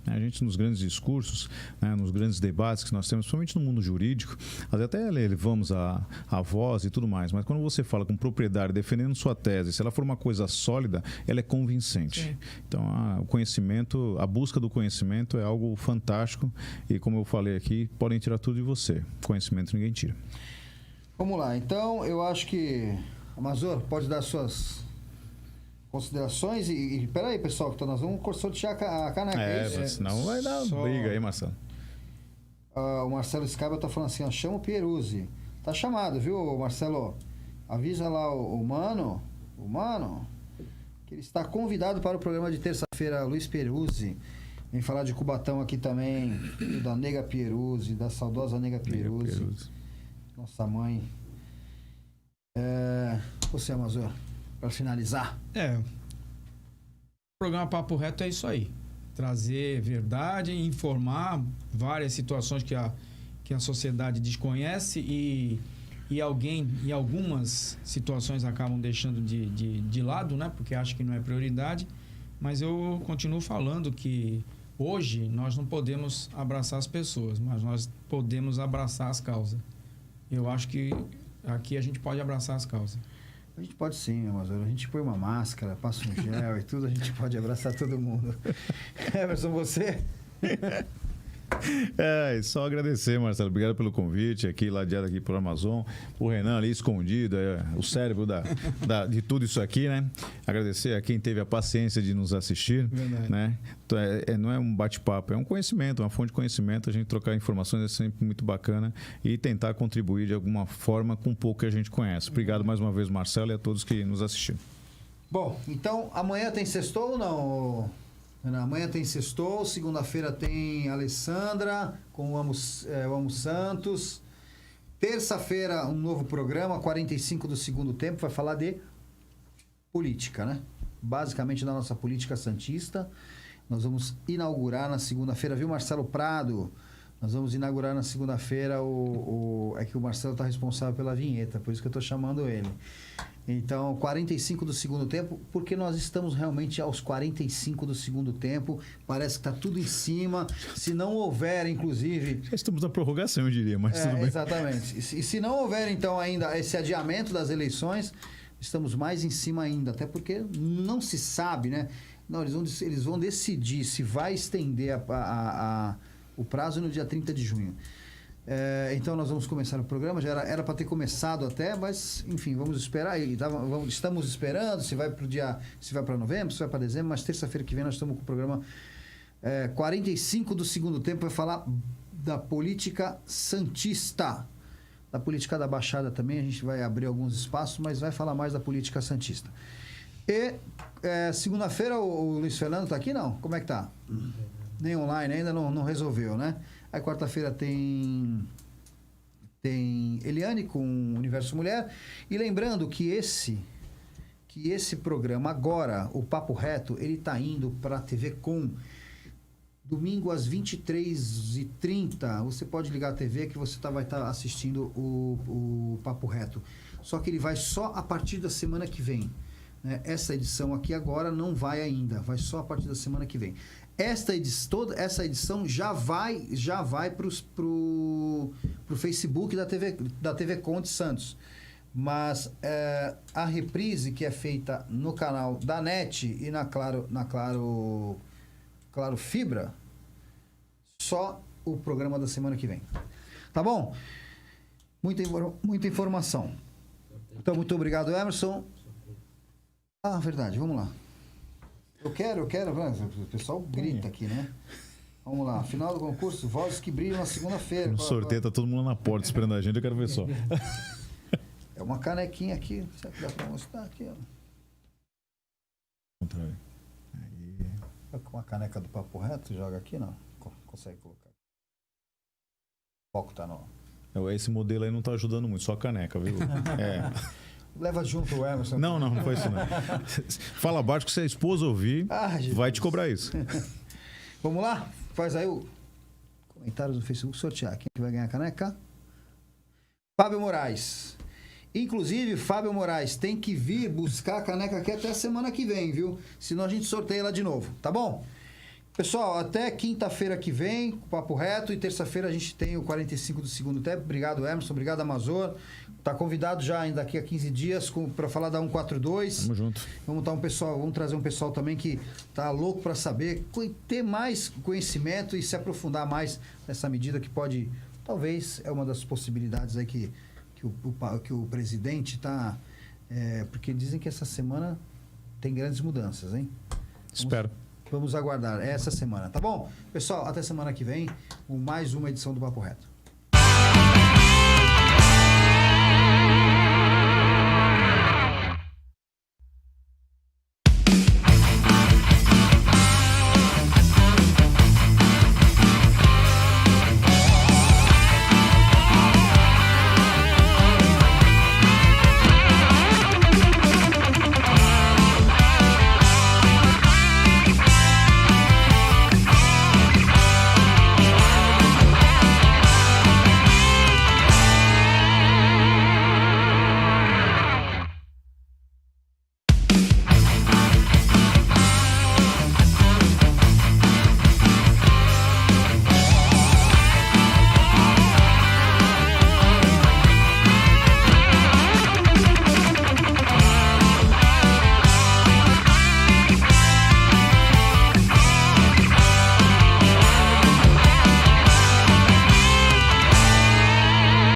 Speaker 3: A gente, nos grandes discursos, né, nos grandes debates que nós temos, principalmente no mundo jurídico, até elevamos a voz e tudo mais, mas quando você fala com propriedade, defendendo sua tese, se ela for uma coisa sólida, ela é convincente. Sim. Então, o conhecimento, a busca do conhecimento é algo fantástico e, como eu falei aqui, podem tirar tudo de você. Conhecimento ninguém tira.
Speaker 2: Vamos lá. Então, eu acho que... Amazor, pode dar suas... considerações e peraí, pessoal, que nós vamos sortear a caneca.
Speaker 3: Senão vai dar briga aí, Marcelo.
Speaker 2: O Marcelo Scaba tá falando assim, chama o Pieruzzi. Tá chamado, viu, Marcelo? Avisa lá o Mano, que ele está convidado para o programa de terça-feira, Luiz Pieruzzi. Vem falar de Cubatão aqui também, da Nega Pieruzzi, da saudosa Nega Pieruzzi. Nossa mãe. Você, Amazor, para finalizar.
Speaker 4: O programa Papo Reto é isso aí. Trazer verdade, informar várias situações que a sociedade desconhece e algumas situações acabam deixando de lado, né? Porque acho que não é prioridade. Mas eu continuo falando que hoje nós não podemos abraçar as pessoas, mas nós podemos abraçar as causas. Eu acho que aqui a gente pode abraçar as causas.
Speaker 2: A gente pode sim, Amazônia. A gente põe uma máscara, passa um gel e tudo, a gente pode abraçar todo mundo. Emerson, você?
Speaker 3: Só agradecer, Marcelo. Obrigado pelo convite aqui, ladeado aqui pelo Amazon. O Renan ali escondido, o cérebro de tudo isso aqui, né? Agradecer a quem teve a paciência de nos assistir. Verdade. Né? Então, não é um bate-papo, é um conhecimento, uma fonte de conhecimento. A gente trocar informações é sempre muito bacana e tentar contribuir de alguma forma com o pouco que a gente conhece. Obrigado mais uma vez, Marcelo, e a todos que nos assistiram.
Speaker 2: Bom, então amanhã tem sextou ou não? Amanhã tem sextou, segunda-feira tem Alessandra com o Amo Santos. Terça-feira, um novo programa, 45 do segundo tempo, vai falar de política, né? Basicamente da nossa política santista. Nós vamos inaugurar na segunda-feira, viu, Marcelo Prado? Nós vamos inaugurar na segunda-feira é que o Marcelo está responsável pela vinheta, por isso que eu estou chamando ele. Então, 45 do segundo tempo, porque nós estamos realmente aos 45 do segundo tempo. Parece que está tudo em cima. Se não houver, inclusive...
Speaker 3: Já estamos na prorrogação, eu diria, mas tudo bem.
Speaker 2: Exatamente. E se não houver, então, ainda esse adiamento das eleições, estamos mais em cima ainda. Até porque não se sabe, né? Não, eles vão decidir se vai estender o prazo no dia 30 de junho. Então nós vamos começar o programa, já era para ter começado até, mas enfim, vamos esperar. Estamos esperando se vai para novembro, se vai para dezembro, mas terça-feira que vem nós estamos com o programa 45 do segundo tempo, vai falar da política santista. Da política da Baixada também, a gente vai abrir alguns espaços, mas vai falar mais da política santista. E segunda-feira o Luiz Fernando está aqui, não? Como é que tá? Nem online ainda, não resolveu, né? Aí quarta-feira tem Eliane com Universo Mulher. E lembrando que esse programa agora, o Papo Reto, ele está indo para a TV Com. Domingo às 23h30, você pode ligar a TV que você vai estar assistindo o Papo Reto. Só que ele vai só a partir da semana que vem. Né? Essa edição aqui agora não vai ainda, vai só a partir da semana que vem. Toda essa edição já vai pro Facebook da TV Conde Santos. Mas a reprise que é feita no canal da NET e na Claro Fibra, só o programa da semana que vem. Tá bom? Muita informação. Então, muito obrigado, Emerson. Ah, verdade, vamos lá. Eu quero. O pessoal grita aqui, né? Vamos lá. Final do concurso, vozes que brilham na segunda-feira.
Speaker 3: No sorteio, tá todo mundo na porta esperando a gente, eu quero ver só.
Speaker 2: É uma canequinha aqui. Será que dá pra mostrar aqui, ó? Com a caneca do Papo Reto, joga aqui, não? Consegue colocar. O foco tá no...
Speaker 3: Esse modelo aí não tá ajudando muito, só a caneca, viu?
Speaker 2: Leva junto o Emerson.
Speaker 3: Não foi isso não. Fala abaixo que se a esposa ouvir, vai te cobrar isso.
Speaker 2: Vamos lá? Faz aí o comentário do Facebook, sortear. Quem vai ganhar a caneca? Fábio Moraes. Inclusive, Fábio Moraes tem que vir buscar a caneca aqui até a semana que vem, viu? Senão a gente sorteia ela de novo, tá bom? Pessoal, até quinta-feira que vem, o Papo Reto, e terça-feira a gente tem o 45 do segundo tempo. Obrigado, Emerson, obrigado, Amazor. Tá convidado já ainda daqui a 15 dias para falar da 142.
Speaker 3: Tamo junto.
Speaker 2: Vamos trazer um pessoal também que tá louco para saber, ter mais conhecimento e se aprofundar mais nessa medida que pode, talvez, é uma das possibilidades aí que o presidente está... porque dizem que essa semana tem grandes mudanças, hein?
Speaker 3: Espero.
Speaker 2: Vamos aguardar essa semana, tá bom? Pessoal, até semana que vem com mais uma edição do Papo Reto.